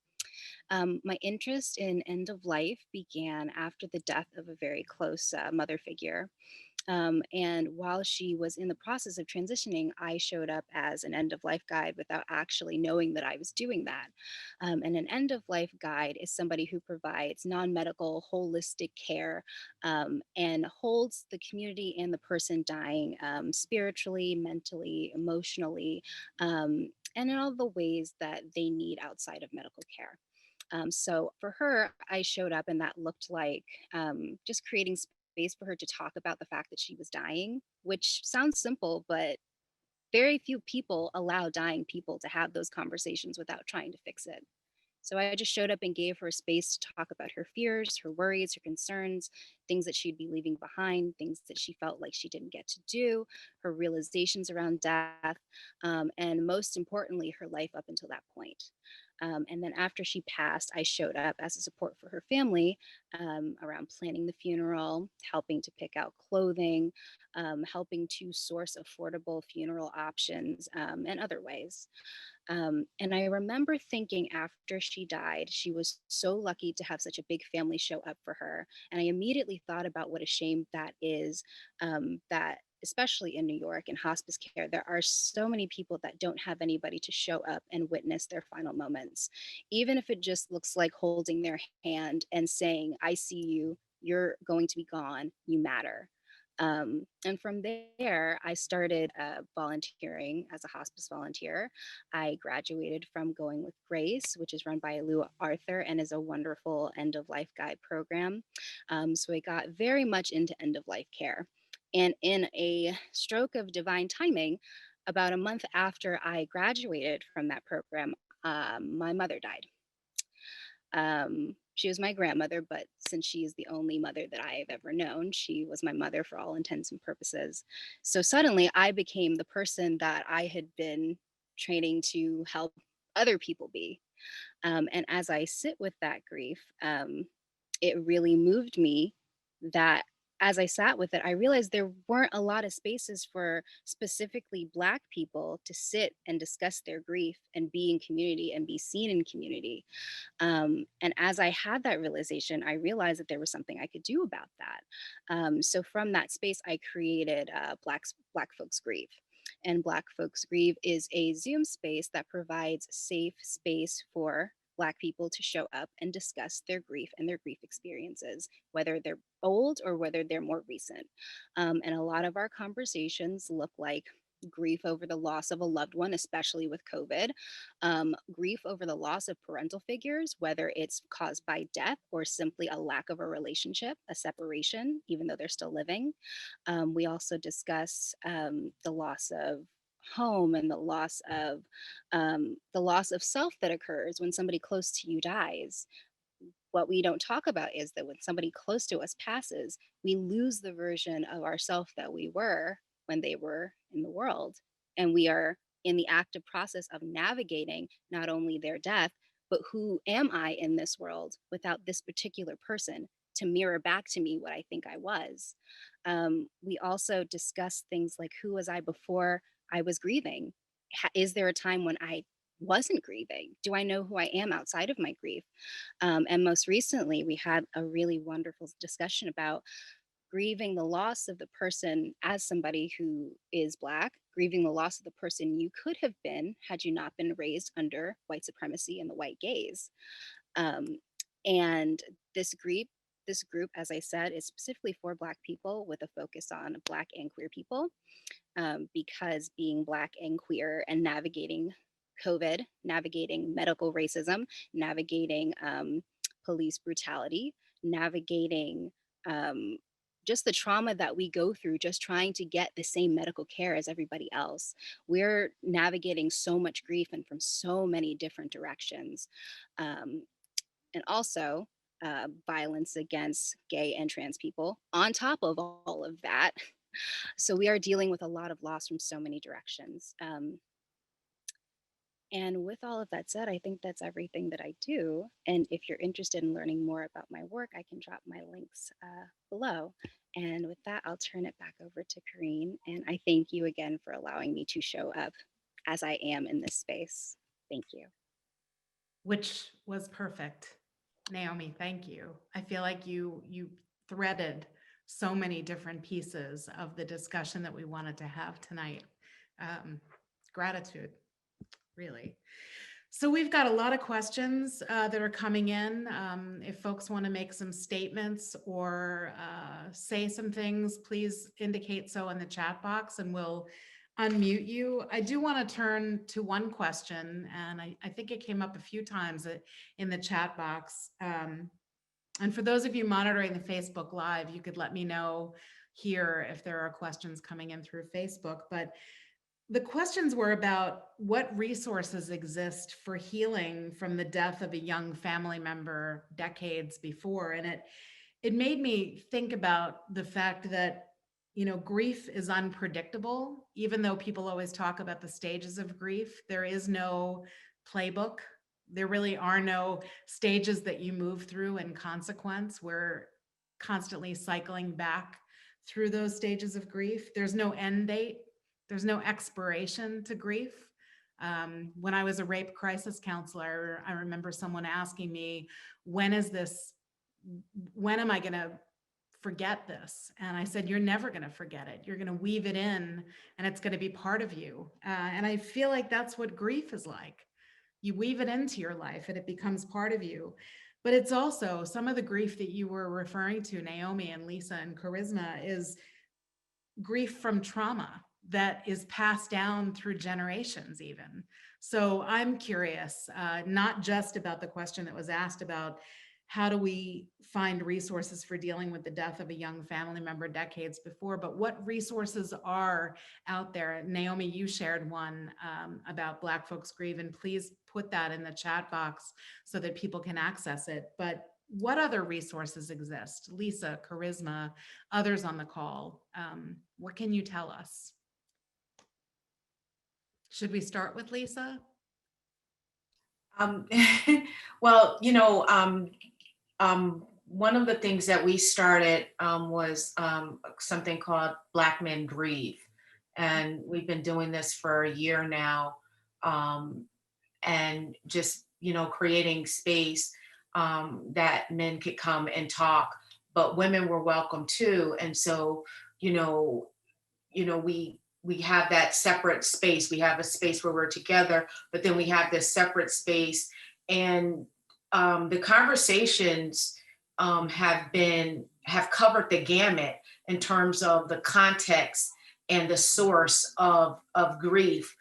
My interest in end of life began after the death of a very close mother figure. And while she was in the process of transitioning, I showed up as an end of life guide without actually knowing that I was doing that. And an end of life guide is somebody who provides non medical, holistic care and holds the community and the person dying spiritually, mentally, emotionally, and in all the ways that they need outside of medical care. So for her, I showed up, and that looked like just creating space for her to talk about the fact that she was dying, which sounds simple, but very few people allow dying people to have those conversations without trying to fix it. So I just showed up and gave her space to talk about her fears, her worries, her concerns, things that she'd be leaving behind, things that she felt like she didn't get to do, her realizations around death, and most importantly, her life up until that point. And then after she passed, I showed up as a support for her family around planning the funeral, helping to pick out clothing, helping to source affordable funeral options, and other ways. And I remember thinking after she died, she was so lucky to have such a big family show up for her. And I immediately thought about what a shame that is, that especially in New York in hospice care, there are so many people that don't have anybody to show up and witness their final moments. Even if it just looks like holding their hand and saying, I see you, you're going to be gone, you matter. And from there, I started volunteering as a hospice volunteer. I graduated from Going with Grace, which is run by Lou Arthur and is a wonderful end of life guide program. So I got very much into end of life care. And in a stroke of divine timing, about a month after I graduated from that program, my mother died. She was my grandmother, but since she is the only mother that I've ever known, she was my mother for all intents and purposes. So suddenly I became the person that I had been training to help other people be. And as I sit with that grief, it really moved me that as I sat with it, I realized there weren't a lot of spaces for specifically Black people to sit and discuss their grief and be in community and be seen in community. And as I had that realization, I realized that there was something I could do about that. So from that space, I created Black Folks Grieve. And Black Folks Grieve is a Zoom space that provides safe space for Black people to show up and discuss their grief and their grief experiences, whether they're old or whether they're more recent. And a lot of our conversations look like grief over the loss of a loved one, especially with COVID, grief over the loss of parental figures, whether it's caused by death or simply a lack of a relationship, a separation, even though they're still living. We also discuss the loss of home and the loss of self that occurs when somebody close to you dies. What we don't talk about is that when somebody close to us passes, we lose the version of ourself that we were when they were in the world. And we are in the active process of navigating not only their death, but who am I in this world without this particular person to mirror back to me what I think I was. We also discuss things like, who was I before I was grieving? Is there a time when I wasn't grieving? Do I know who I am outside of my grief? And most recently, we had a really wonderful discussion about grieving the loss of the person as somebody who is Black, grieving the loss of the person you could have been had you not been raised under white supremacy and the white gaze. And this group, as I said, is specifically for Black people with a focus on Black and queer people, because being Black and queer and navigating COVID, navigating medical racism, navigating police brutality, navigating just the trauma that we go through just trying to get the same medical care as everybody else. We're navigating so much grief and from so many different directions. And also violence against gay and trans people on top of all of that. So we are dealing with a lot of loss from so many directions. And with all of that said, I think that's everything that I do. And if you're interested in learning more about my work, I can drop my links below. And with that, I'll turn it back over to Karine. And I thank you again for allowing me to show up as I am in this space. Thank you. Which was perfect. Naomi, thank you. I feel like you threaded so many different pieces of the discussion that we wanted to have tonight. Gratitude, really. So we've got a lot of questions that are coming in. If folks want to make some statements or say some things, please indicate so in the chat box and we'll unmute you. I do want to turn to one question, and I think it came up a few times in the chat box. And for those of you monitoring the Facebook Live, you could let me know here if there are questions coming in through Facebook. But the questions were about what resources exist for healing from the death of a young family member decades before. And it made me think about the fact that, you know, grief is unpredictable. Even though people always talk about the stages of grief, there is no playbook. There really are no stages that you move through in consequence. We're constantly cycling back through those stages of grief. There's no end date. There's no expiration to grief. When I was a rape crisis counselor, I remember someone asking me, when am I going to forget this? And I said, you're never going to forget it. You're going to weave it in and it's going to be part of you. And I feel like that's what grief is like. You weave it into your life and it becomes part of you. But it's also some of the grief that you were referring to, Naomi and Lisa and Carizma, is grief from trauma that is passed down through generations even. So I'm curious, not just about the question that was asked about how do we find resources for dealing with the death of a young family member decades before, but what resources are out there? Naomi, you shared one about Black Folks Grieve, and please put that in the chat box so that people can access it. But what other resources exist? Lisa, Carizma, others on the call, what can you tell us? Should we start with Lisa? Well, you know, one of the things that we started was something called Black Men Grieve. And we've been doing this for a year now. And just, you know, creating space that men could come and talk, but women were welcome too. And so, we have that separate space. We have a space where we're together, but then we have this separate space. And the conversations have covered the gamut in terms of the context and the source of grief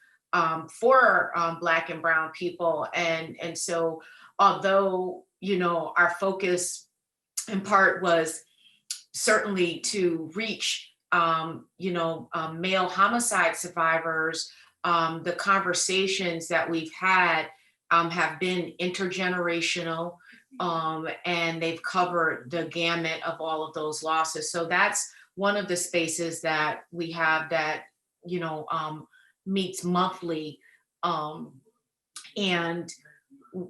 for Black and Brown people. And so although, you know, our focus in part was certainly to reach, male homicide survivors, the conversations that we've had have been intergenerational, and they've covered the gamut of all of those losses. So that's one of the spaces that we have that, meets monthly. And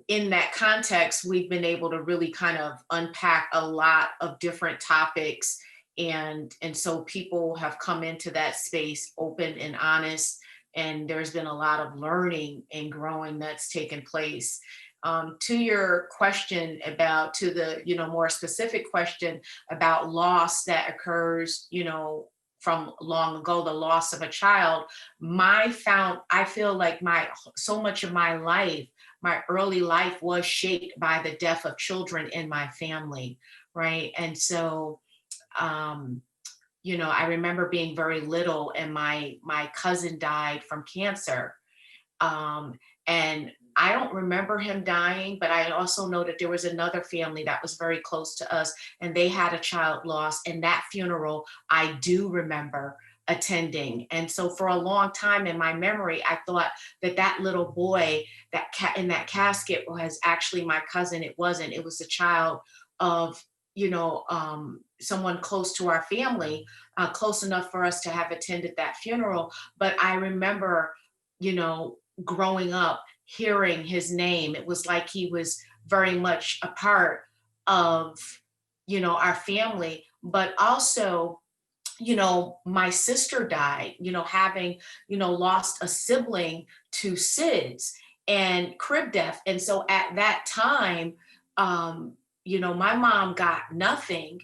in that context, we've been able to really kind of unpack a lot of different topics. And so people have come into that space open and honest. And there's been a lot of learning and growing that's taken place. To your question about, to the, more specific question about loss that occurs, from long ago, the loss of a child, I feel like so much of my life, my early life was shaped by the death of children in my family, right? And so, I remember being very little and my cousin died from cancer. And I don't remember him dying, but I also know that there was another family that was very close to us and they had a child lost, and that funeral I do remember attending. And so for a long time in my memory, I thought that little boy that in that casket was actually my cousin. It wasn't. It was a child of, someone close to our family, close enough for us to have attended that funeral. But I remember, growing up, hearing his name. It was like he was very much a part of, our family. But also, my sister died, having, lost a sibling to SIDS and crib death. And so at that time, my mom got nothing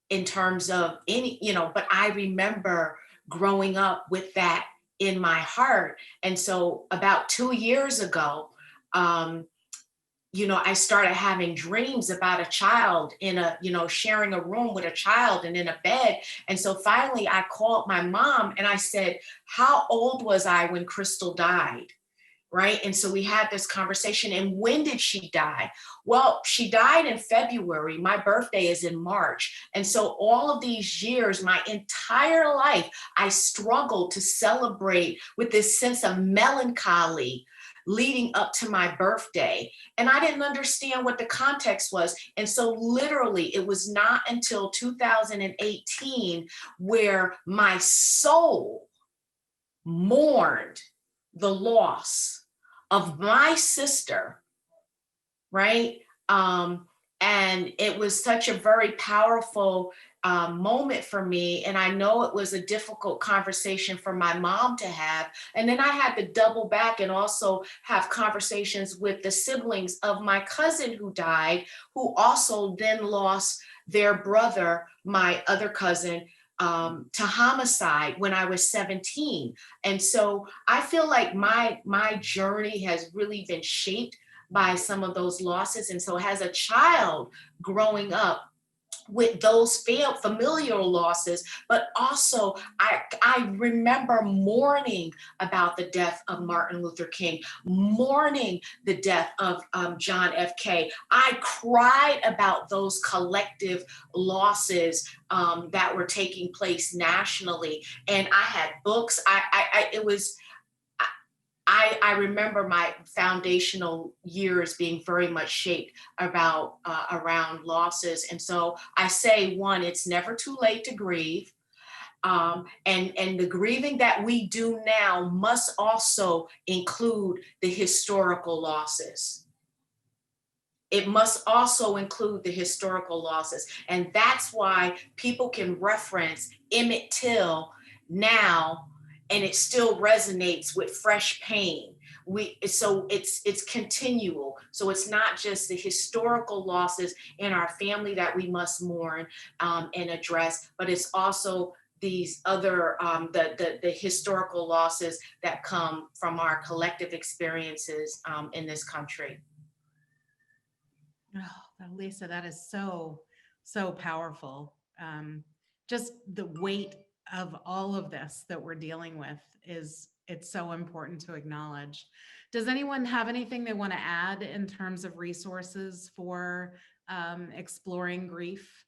in terms of any, but I remember growing up with that in my heart. And so about 2 years ago, I started having dreams about a child in a, sharing a room with a child and in a bed. And so finally I called my mom and I said, how old was I when Crystal died? Right. And so we had this conversation. And when did she die? Well, she died in February. My birthday is in March. And so all of these years, my entire life, I struggled to celebrate with this sense of melancholy leading up to my birthday. And I didn't understand what the context was. And so literally, it was not until 2018 where my soul mourned the loss of my sister, right? And it was such a very powerful moment for me. And I know it was a difficult conversation for my mom to have. And then I had to double back and also have conversations with the siblings of my cousin who died, who also then lost their brother, my other cousin, to homicide when I was 17. And so I feel like my journey has really been shaped by some of those losses. And so as a child growing up with those familial losses, but also I remember mourning about the death of Martin Luther King, mourning the death of John F. Kennedy. I cried about those collective losses that were taking place nationally. And I had books. I remember my foundational years being very much shaped around losses. And so I say, one, it's never too late to grieve. And the grieving that we do now must also include the historical losses. It must also include the historical losses. And that's why people can reference Emmett Till now, and it still resonates with fresh pain. So it's continual. So it's not just the historical losses in our family that we must mourn and address, but it's also these other, the historical losses that come from our collective experiences in this country. Oh, Lisa, that is so, so powerful. Just the weight all of this that we're dealing with it's so important to acknowledge. Does anyone have anything they want to add in terms of resources for exploring grief?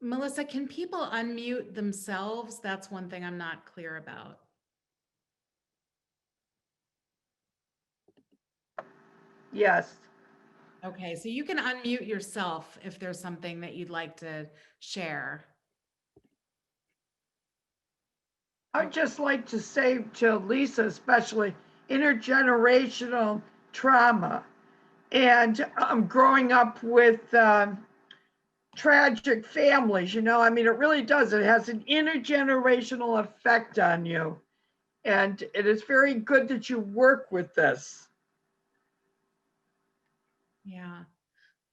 Melissa, can people unmute themselves? That's one thing I'm not clear about. Yes. Okay, so you can unmute yourself if there's something that you'd like to share. I'd just like to say to Lisa, especially intergenerational trauma. And growing up with tragic families, I mean, it really does. It has an intergenerational effect on you. And it is very good that you work with this. Yeah,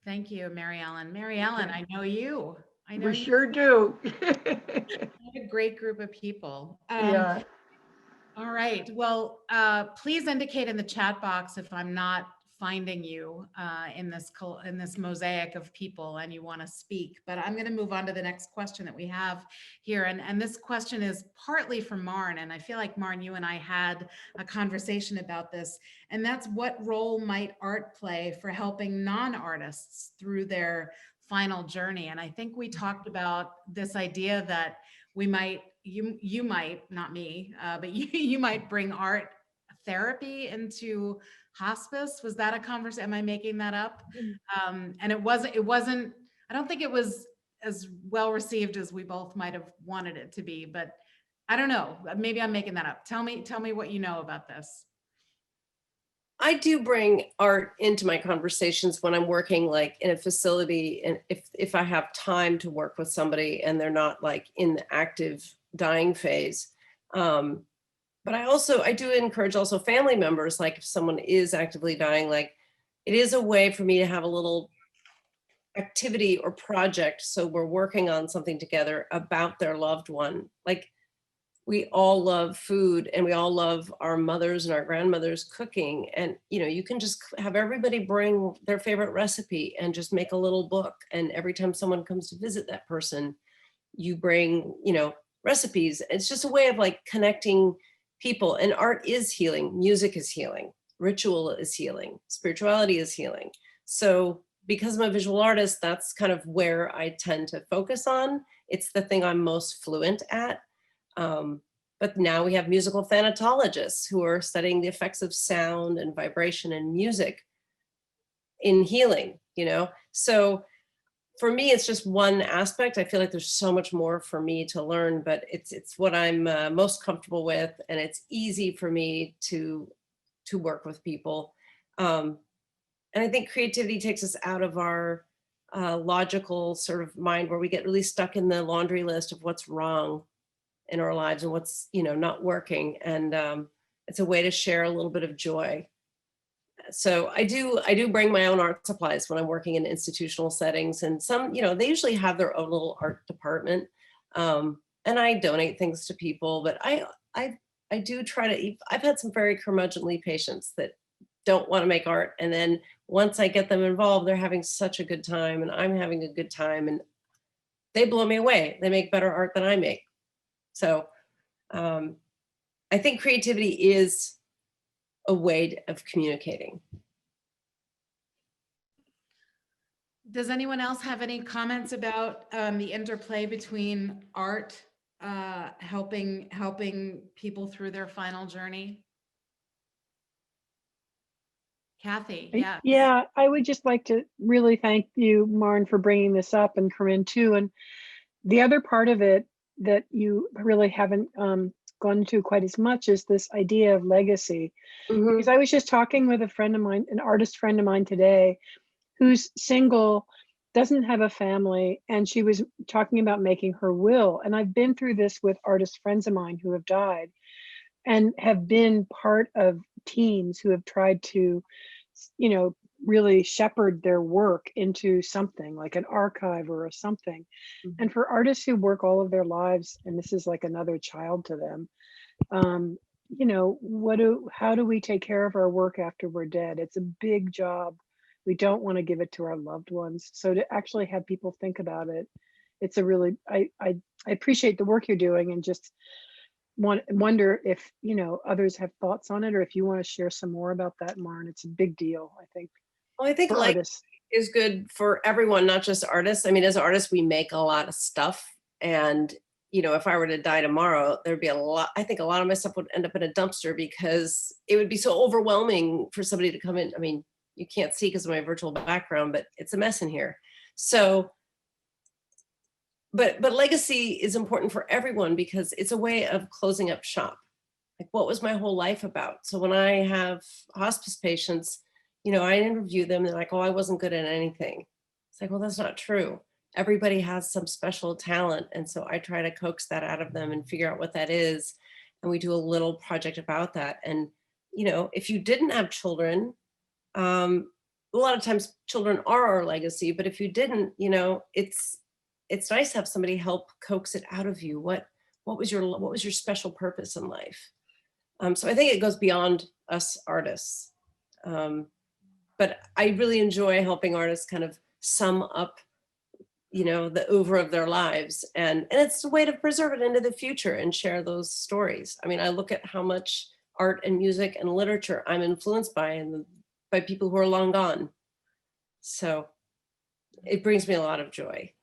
thank you, Mary Ellen. Mary Ellen, I know you. I know We you. sure do. What a great group of people. Yeah. All right. Well, please indicate in the chat box if I'm not finding you in this mosaic of people and you want to speak. But I'm going to move on to the next question that we have here. And this question is partly from Marne. And I feel like, Marne, you and I had a conversation about this. And that's, what role might art play for helping non-artists through their final journey? And I think we talked about this idea that we might, you might, not me, but you might bring art therapy into hospice. Was that a conversation? Am I making that up? And it wasn't, I don't think it was as well received as we both might have wanted it to be, but I don't know, maybe I'm making that up. Tell me what you know about this. I do bring art into my conversations when I'm working like in a facility, and if I have time to work with somebody and they're not like in the active dying phase. But I do encourage also family members, like if someone is actively dying, like it is a way for me to have a little activity or project. So we're working on something together about their loved one. Like we all love food and we all love our mothers and our grandmothers cooking. And, you can just have everybody bring their favorite recipe and just make a little book. And every time someone comes to visit that person, you bring, recipes. It's just a way of like connecting people. And art is healing. Music is healing. Ritual is healing. Spirituality is healing. So because I'm a visual artist, that's kind of where I tend to focus on. It's the thing I'm most fluent at. But now we have musical thanatologists who are studying the effects of sound and vibration and music in healing, So for me, it's just one aspect. I feel like there's so much more for me to learn, but it's what I'm most comfortable with, and it's easy for me to work with people. And I think creativity takes us out of our logical sort of mind, where we get really stuck in the laundry list of what's wrong in our lives and what's not working. And it's a way to share a little bit of joy. So I do bring my own art supplies when I'm working in institutional settings, and some, they usually have their own little art department. And I donate things to people, but I do try to, I've had some very curmudgeonly patients that don't want to make art. And then once I get them involved, they're having such a good time and I'm having a good time, and they blow me away. They make better art than I make. So I think creativity is a way of communicating. Does anyone else have any comments about the interplay between art helping people through their final journey? Kathy, yeah. Yeah, I would just like to really thank you, Marne, for bringing this up, and Corinne too. And the other part of it that you really haven't gone into quite as much is this idea of legacy. Mm-hmm. Because I was just talking with a friend of mine, an artist friend of mine today, who's single, doesn't have a family, and she was talking about making her will. And I've been through this with artist friends of mine who have died and have been part of teams who have tried to, really shepherd their work into something like an archive or something. Mm-hmm. And for artists who work all of their lives, and this is like another child to them, how do we take care of our work after we're dead? It's a big job We don't want to give it to our loved ones. So to actually have people think about it, it's a really, I appreciate the work you're doing, and just wonder if, you know, others have thoughts on it, or if you want to share some more about that, Marne. It's a big deal, I think, Well, I think for like artists. is good for everyone, not just artists. I mean, as artists, we make a lot of stuff. And, you know, if I were to die tomorrow, there'd be a lot, I think a lot of my stuff would end up in a dumpster, because it would be so overwhelming for somebody to come in. I mean, you can't see because of my virtual background, but it's a mess in here. So, but legacy is important for everyone, because it's a way of closing up shop. Like, what was my whole life about? So when I have hospice patients, you know, I interview them, they're like, oh, I wasn't good at anything. It's like, well, that's not true. Everybody has some special talent. And so I try to coax that out of them and figure out what that is. And we do a little project about that. And, you know, if you didn't have children, a lot of times children are our legacy, but if you didn't, you know, it's nice to have somebody help coax it out of you. What was your special purpose in life? So I think it goes beyond us artists. But I really enjoy helping artists kind of sum up, you know, the oeuvre of their lives. And it's a way to preserve it into the future and share those stories. I mean, I look at how much art and music and literature I'm influenced by, and by people who are long gone. So it brings me a lot of joy.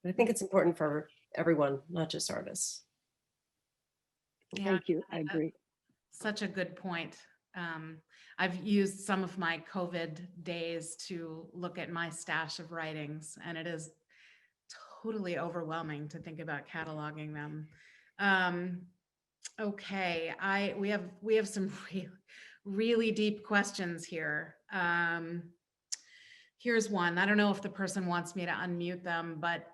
But I think it's important for everyone, not just artists. Yeah, Thank you. I agree. such a good point. I've used some of my COVID days to look at my stash of writings, and it is totally overwhelming to think about cataloging them. Okay, we have some really deep questions here. Here's one. I don't know if the person wants me to unmute them, but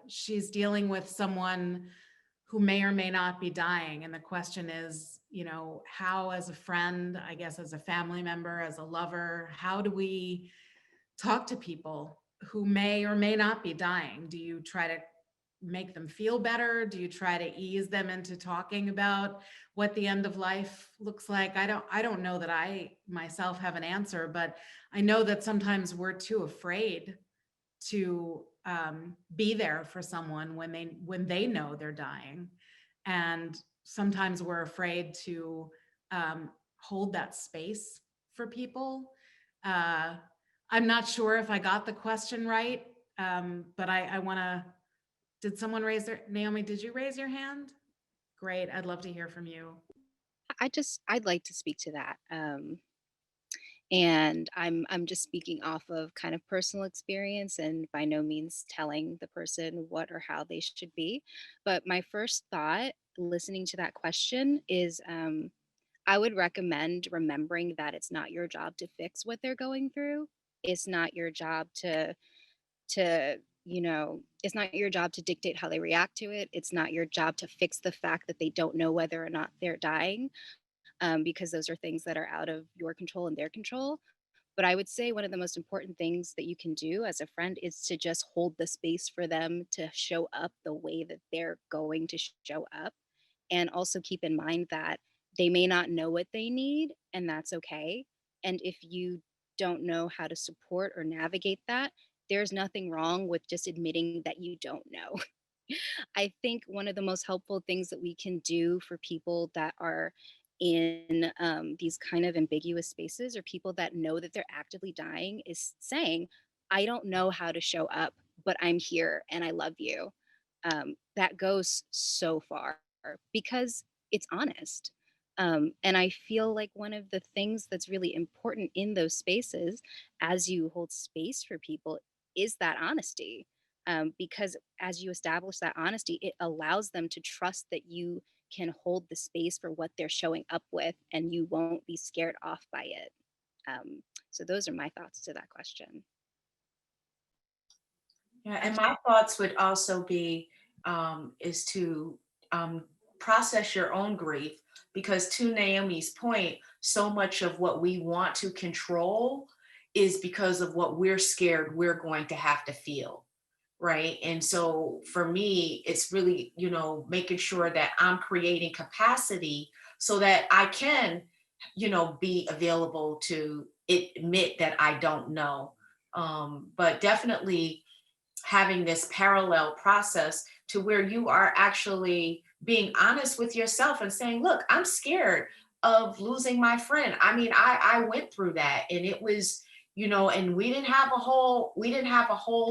she's dealing with someone who may or may not be dying. And the question is, you know, how, as a friend, I guess as a family member, as a lover, how do we talk to people who may or may not be dying? Do you try to make them feel better? Do you try to ease them into talking about what the end of life looks like? I don't know that I myself have an answer, but I know that sometimes we're too afraid to be there for someone when they know they're dying, and sometimes we're afraid to hold that space for people. I'm not sure if I got the question right, but I want to. Did someone raise their, Naomi, did you raise your hand? Great, I'd love to hear from you. I'd like to speak to that. And I'm just speaking off of kind of personal experience, and by no means telling the person what or how they should be. But my first thought listening to that question is I would recommend remembering that it's not your job to fix what they're going through. It's not your job to you know, it's not your job to dictate how they react to it. It's not your job to fix the fact that they don't know whether or not they're dying, because those are things that are out of your control and their control. But I would say one of the most important things that you can do as a friend is to just hold the space for them to show up the way that they're going to show up. And also keep in mind that they may not know what they need, and that's okay. And if you don't know how to support or navigate that, there's nothing wrong with just admitting that you don't know. I think one of the most helpful things that we can do for people that are in these kind of ambiguous spaces, or people that know that they're actively dying, is saying, I don't know how to show up, but I'm here and I love you. That goes so far because it's honest. And I feel like one of the things that's really important in those spaces, as you hold space for people, is that honesty. Because as you establish that honesty, it allows them to trust that you can hold the space for what they're showing up with, and you won't be scared off by it. So those are my thoughts to that question. Yeah, and my thoughts would also be is to process your own grief, because to Naomi's point, so much of what we want to control is because of what we're scared we're going to have to feel, right? And so for me, it's really, you know, making sure that I'm creating capacity so that I can, you know, be available to admit that I don't know. But definitely having this parallel process to where you are actually being honest with yourself and saying, look, I'm scared of losing my friend. I mean, I went through that, and it was, and we didn't have a whole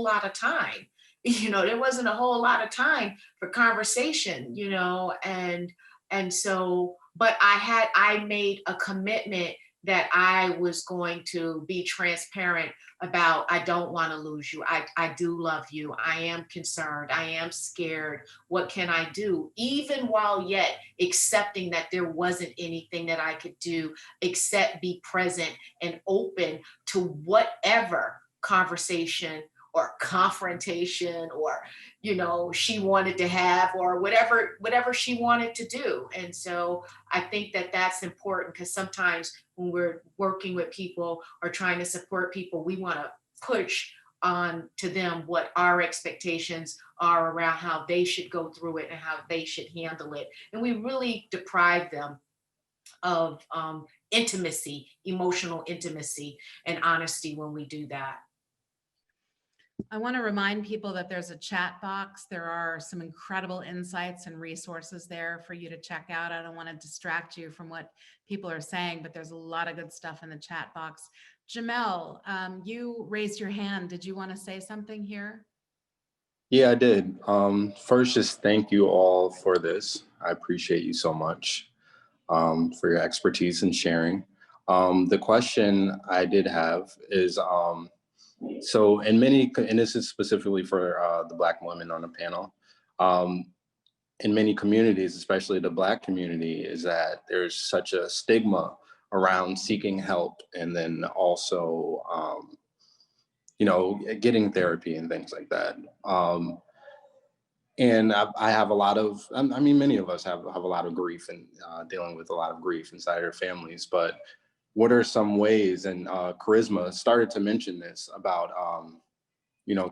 lot of time. There wasn't a whole lot of time for conversation, and so, but I made a commitment that I was going to be transparent about, I don't want to lose you. I do love you. I am concerned. I am scared. What can I do? Even while yet accepting that there wasn't anything that I could do except be present and open to whatever conversation or confrontation or she wanted to have, or whatever she wanted to do. And so I think that that's important, because sometimes when we're working with people or trying to support people, we want to push on to them what our expectations are around how they should go through it and how they should handle it, and we really deprive them of intimacy, emotional intimacy and honesty when we do that. I want to remind people that there's a chat box. There are some incredible insights and resources there for you to check out. I don't want to distract you from what people are saying, but there's a lot of good stuff in the chat box. Jamel, you raised your hand. Did you want to say something here? Yeah, I did. First, just thank you all for this. I appreciate you so much for your expertise and sharing. The question I did have is, so in many, and this is specifically for the Black women on the panel, in many communities, especially the Black community, is that there's such a stigma around seeking help, and then also, getting therapy and things like that. And I have a lot of, I mean, many of us have a lot of grief and dealing with a lot of grief inside our families, but what are some ways, and Carizma started to mention this about,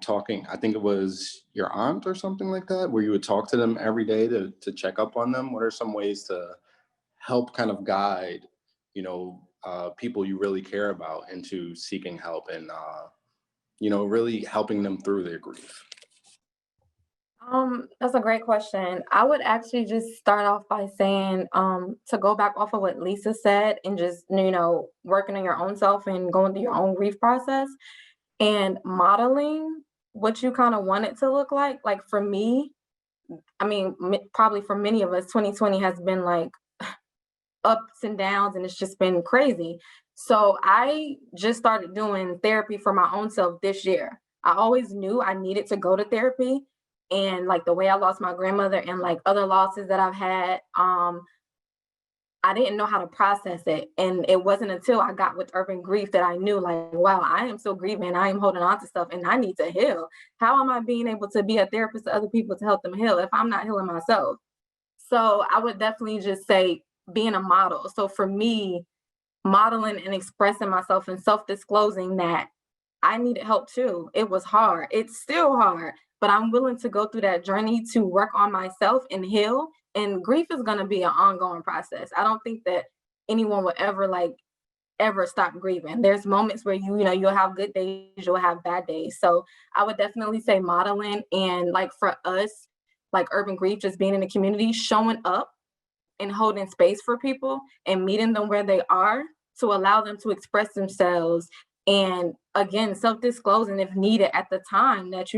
talking, I think it was your aunt or something like that, where you would talk to them every day to check up on them. What are some ways to help kind of guide, people you really care about into seeking help and, really helping them through their grief? That's a great question. I would actually just start off by saying, to go back off of what Lisa said and just, working on your own self and going through your own grief process and modeling what you kind of want it to look like. Like for me, I mean, probably for many of us, 2020 has been like ups and downs, and it's just been crazy. So I just started doing therapy for my own self this year. I always knew I needed to go to therapy, and like the way I lost my grandmother and like other losses that I've had, I didn't know how to process it. And it wasn't until I got with urban grief that I knew, like, wow, I am still grieving. I am holding on to stuff and I need to heal. How am I being able to be a therapist to other people to help them heal if I'm not healing myself? So I would definitely just say being a model. So for me, modeling and expressing myself and self-disclosing that I needed help too. It was hard. It's still hard, but I'm willing to go through that journey to work on myself and heal. And grief is going to be an ongoing process. I don't think that anyone would ever stop grieving. There's moments where you'll have good days, you'll have bad days. So I would definitely say modeling, and like for us, like urban grief, just being in the community, showing up and holding space for people and meeting them where they are to allow them to express themselves. And again, self-disclosing if needed at the time that,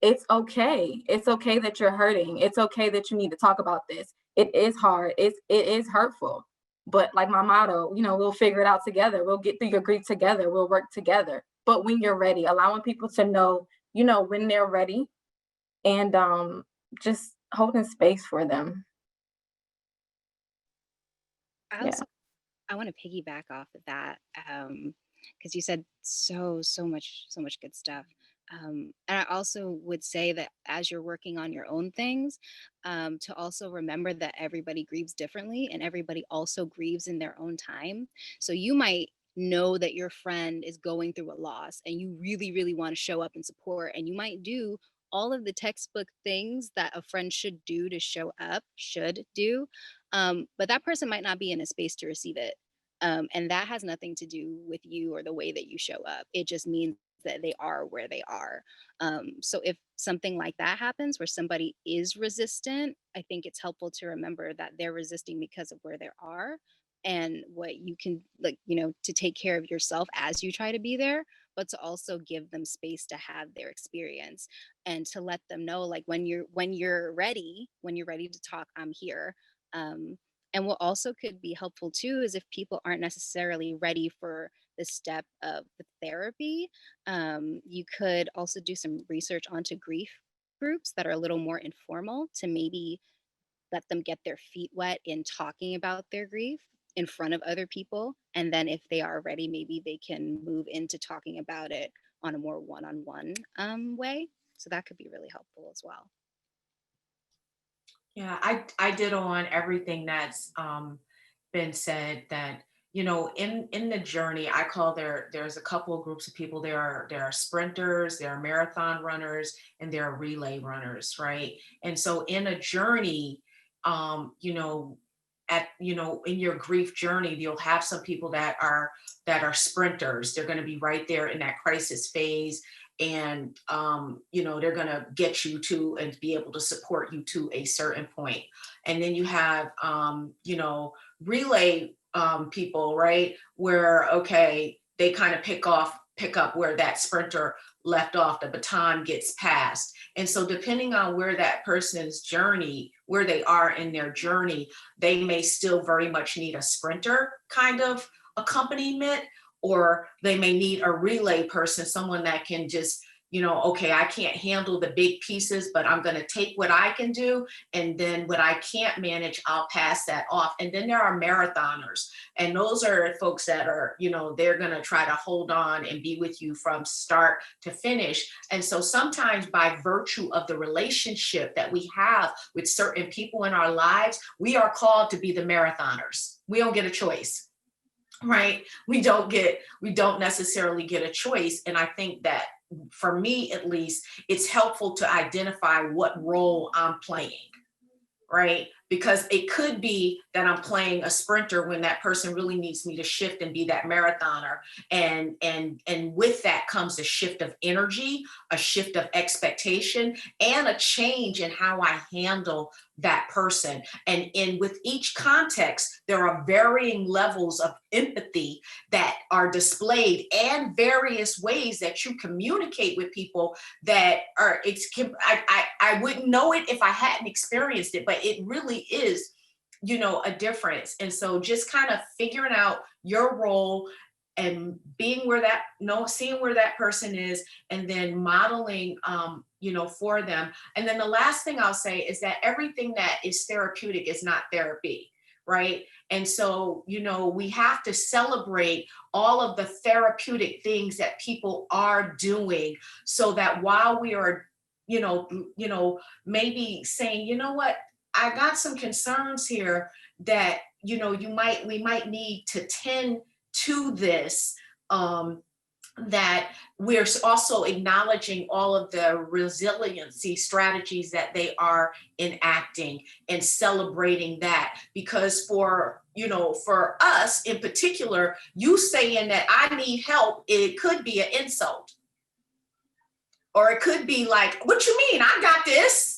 it's okay. It's okay that you're hurting. It's okay that you need to talk about this. It is hard. It is hurtful. But like my motto, we'll figure it out together. We'll get through your grief together. We'll work together. But when you're ready, allowing people to know, when they're ready, and just holding space for them. I want to piggyback off of that, because you said so much good stuff. And I also would say that as you're working on your own things, to also remember that everybody grieves differently and everybody also grieves in their own time. So you might know that your friend is going through a loss and you really, really want to show up and support, and you might do all of the textbook things that a friend should do to show up, but that person might not be in a space to receive it. And that has nothing to do with you or the way that you show up. It just means that they are where they are. So if something like that happens where somebody is resistant, I think it's helpful to remember that they're resisting because of where they are, and what you can, like, to take care of yourself as you try to be there, but to also give them space to have their experience, and to let them know, like, when you're ready, to talk, I'm here. Um, and what also could be helpful too is if people aren't necessarily ready for the step of the therapy, you could also do some research onto grief groups that are a little more informal, to maybe let them get their feet wet in talking about their grief in front of other people. And then if they are ready, maybe they can move into talking about it on a more one-on-one way. So that could be really helpful as well. Yeah, I did on everything that's been said. That in the journey, I call there's a couple of groups of people. There are sprinters, there are marathon runners, and there are relay runners, right? And so in a journey, in your grief journey, you'll have some people that are sprinters. They're going to be right there in that crisis phase, and they're going to get you to and be able to support you to a certain point. And then you have relay people, right, where okay, they kind of pick up where that sprinter left off, the baton gets passed. And so depending on where that person's journey, where they are in their journey, they may still very much need a sprinter kind of accompaniment, or they may need a relay person, someone that can just, okay, I can't handle the big pieces, but I'm going to take what I can do. And then what I can't manage, I'll pass that off. And then there are marathoners. And those are folks that are, they're going to try to hold on and be with you from start to finish. And so sometimes by virtue of the relationship that we have with certain people in our lives, we are called to be the marathoners. We don't get a choice. Right? We don't necessarily get a choice. And I think that for me, at least, it's helpful to identify what role I'm playing, right? Because it could be that I'm playing a sprinter when that person really needs me to shift and be that marathoner. And with that comes a shift of energy, a shift of expectation, and a change in how I handle that person. And with each context, there are varying levels of empathy that are displayed, and various ways that you communicate with people that are, I wouldn't know it if I hadn't experienced it, but it really is, a difference. And so just kind of figuring out your role and being seeing where that person is, and then modeling, for them. And then the last thing I'll say is that everything that is therapeutic is not therapy, right? And so, we have to celebrate all of the therapeutic things that people are doing, so that while we are, maybe saying, you know what, I got some concerns here that, we might need to tend to this, that we're also acknowledging all of the resiliency strategies that they are enacting, and celebrating that. Because for us in particular, you saying that I need help, it could be an insult. Or it could be like, what you mean? I got this.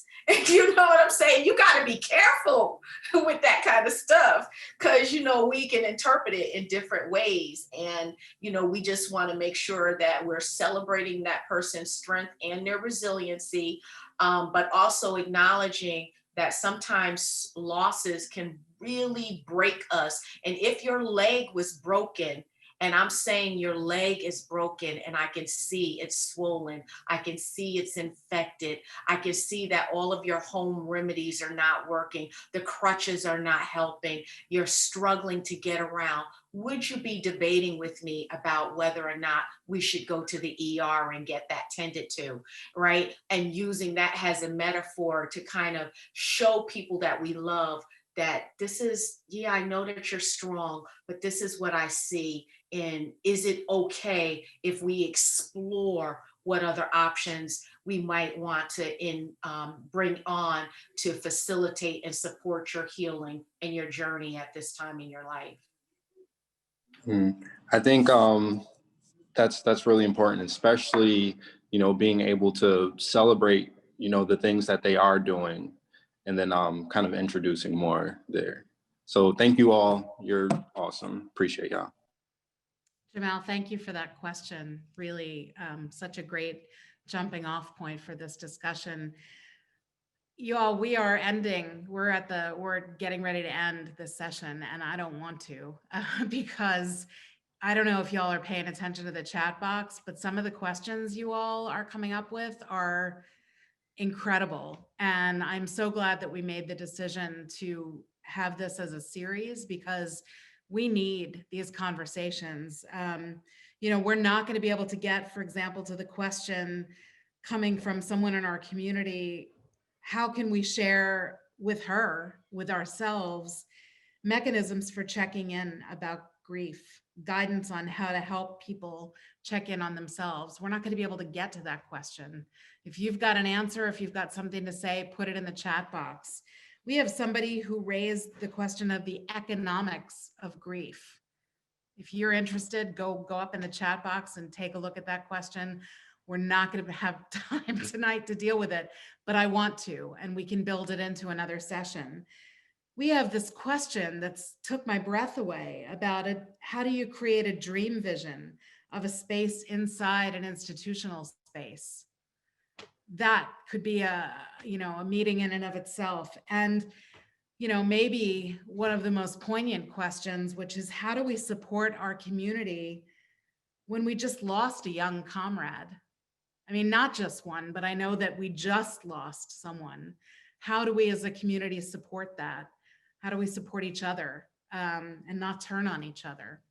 You know what I'm saying? You got to be careful with that kind of stuff, because, we can interpret it in different ways. And, we just want to make sure that we're celebrating that person's strength and their resiliency, but also acknowledging that sometimes losses can really break us. And if your leg was broken, and I'm saying your leg is broken, and I can see it's swollen, I can see it's infected, I can see that all of your home remedies are not working, the crutches are not helping, you're struggling to get around, would you be debating with me about whether or not we should go to the ER and get that tended to, right? And using that as a metaphor to kind of show people that we love that this is, yeah, I know that you're strong, but this is what I see. And is it okay if we explore what other options we might want to bring on to facilitate and support your healing and your journey at this time in your life? I think that's really important, especially, being able to celebrate, the things that they are doing, and then kind of introducing more there. So thank you all. You're awesome. Appreciate y'all. Jamal, thank you for that question. Really, such a great jumping off point for this discussion. You all, we're getting ready to end this session, and I don't want to because I don't know if y'all are paying attention to the chat box, but some of the questions you all are coming up with are incredible. And I'm so glad that we made the decision to have this as a series because we need these conversations. We're not going to be able to get, for example, to the question coming from someone in our community, how can we share with her, with ourselves, mechanisms for checking in about grief, guidance on how to help people check in on themselves? We're not going to be able to get to that question. If you've got an answer, if you've got something to say, put it in the chat box. We have somebody who raised the question of the economics of grief. If you're interested, go up in the chat box and take a look at that question. We're not going to have time tonight to deal with it, but I want to, and we can build it into another session. We have this question that's took my breath away about it. How do you create a dream vision of a space inside an institutional space? That could be a meeting in and of itself. And, maybe one of the most poignant questions, which is how do we support our community when we just lost a young comrade? I mean, not just one, but I know that we just lost someone. How do we as a community support that? How do we support each other and not turn on each other?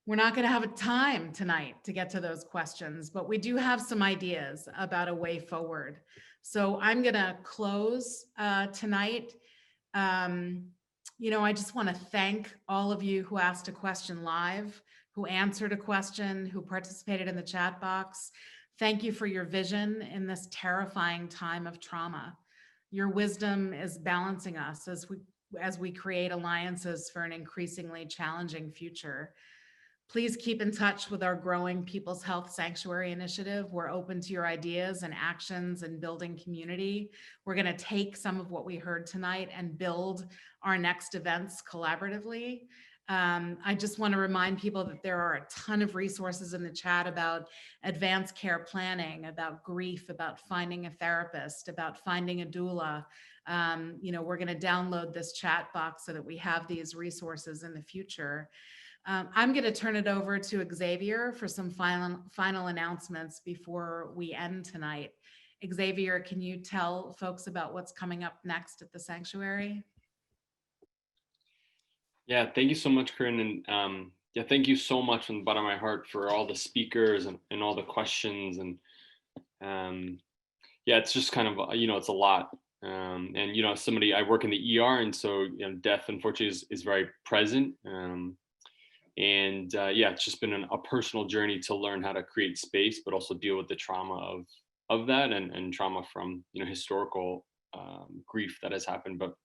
We're not going to have a time tonight to get to those questions, but we do have some ideas about a way forward. So I'm going to close tonight. I just want to thank all of you who asked a question live, who answered a question, who participated in the chat box. Thank you for your vision in this terrifying time of trauma. Your wisdom is balancing us as we create alliances for an increasingly challenging future. Please keep in touch with our growing People's Health Sanctuary Initiative. We're open to your ideas and actions and building community. We're going to take some of what we heard tonight and build our next events collaboratively. I just want to remind people that there are a ton of resources in the chat about advanced care planning, about grief, about finding a therapist, about finding a doula. We're going to download this chat box so that we have these resources in the future. I'm going to turn it over to Xavier for some final announcements before we end tonight. Xavier, can you tell folks about what's coming up next at the sanctuary? Yeah, thank you so much, Corinne. And thank you so much from the bottom of my heart for all the speakers and all the questions. And it's just kind of, it's a lot. And, as somebody, I work in the ER, and so, death, unfortunately, is very present. It's just been a personal journey to learn how to create space, but also deal with the trauma of that and trauma from, historical grief that has happened. But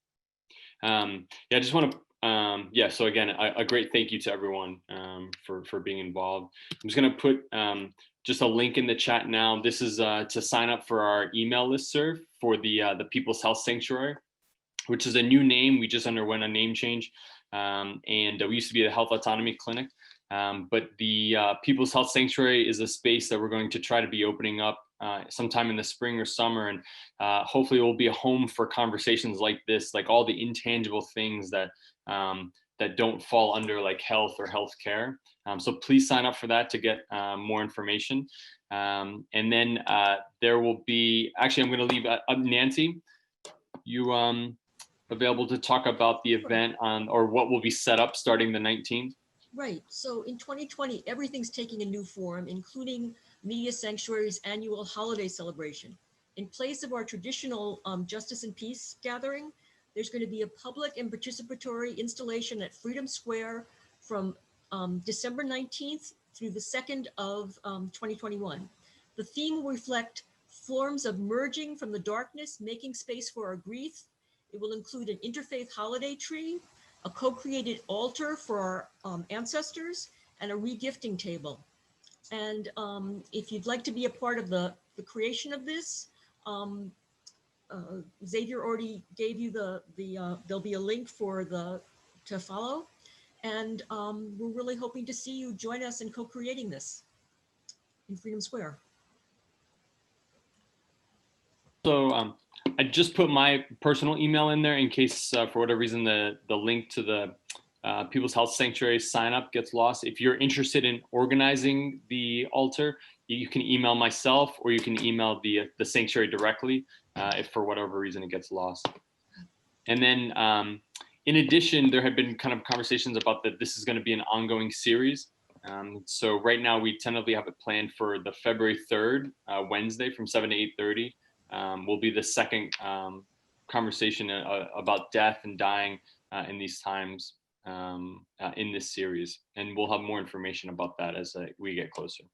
I just want to, so again, a great thank you to everyone for being involved. I'm just going to put just a link in the chat now. This is to sign up for our email listserv for the People's Health Sanctuary, which is a new name. We just underwent a name change. And we used to be the Health Autonomy Clinic, but the People's Health Sanctuary is a space that we're going to try to be opening up sometime in the spring or summer, and hopefully it will be a home for conversations like this, like all the intangible things that don't fall under like health or healthcare. So please sign up for that to get more information. And then there will be, actually, I'm going to leave Nancy, you available to talk about the event or what will be set up starting the 19th? Right. So in 2020, everything's taking a new form, including Media Sanctuary's annual holiday celebration. In place of our traditional Justice and Peace gathering, there's going to be a public and participatory installation at Freedom Square from December 19th through the 2nd of 2021. The theme will reflect forms of merging from the darkness, making space for our grief. It will include an interfaith holiday tree, a co-created altar for our ancestors, and a regifting table. And if you'd like to be a part of the creation of this, Xavier already gave you there'll be a link to follow. And we're really hoping to see you join us in co-creating this in Freedom Square. So I just put my personal email in there in case for whatever reason the link to the People's Health Sanctuary sign up gets lost. If you're interested in organizing the altar, you can email myself or you can email the sanctuary directly if for whatever reason it gets lost. And then in addition, there have been kind of conversations about that this is going to be an ongoing series. So right now we tentatively have it planned for the February 3rd, Wednesday from 7 to 8:30. Will be the second conversation about death and dying in these times in this series. And we'll have more information about that as we get closer.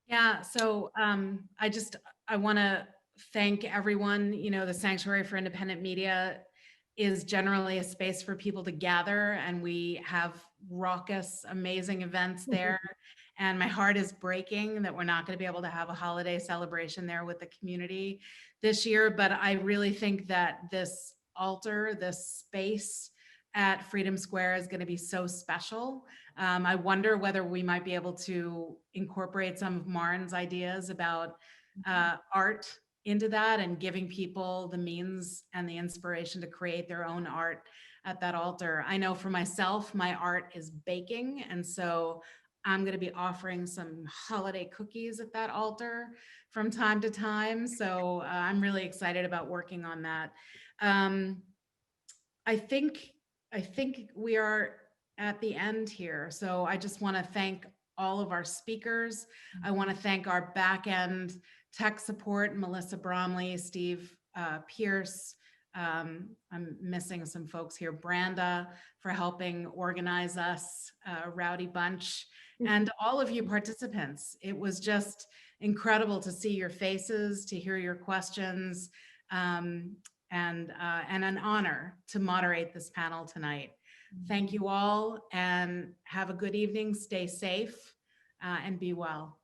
Yeah, so I want to thank everyone. You know, the Sanctuary for Independent Media is generally a space for people to gather, and we have raucous, amazing events there. And my heart is breaking that we're not going to be able to have a holiday celebration there with the community this year. But I really think that this altar, this space at Freedom Square is going to be so special. I wonder whether we might be able to incorporate some of Marne's ideas about art into that and giving people the means and the inspiration to create their own art at that altar. I know for myself, my art is baking. And so I'm going to be offering some holiday cookies at that altar from time to time. So I'm really excited about working on that. I think we are at the end here. So I just want to thank all of our speakers. I want to thank our back end tech support, Melissa Bromley, Steve Pierce. I'm missing some folks here. Branda for helping organize us, Rowdy Bunch, and all of you participants. It was just incredible to see your faces, to hear your questions, and an honor to moderate this panel tonight. Thank you all and have a good evening. Stay safe and be well.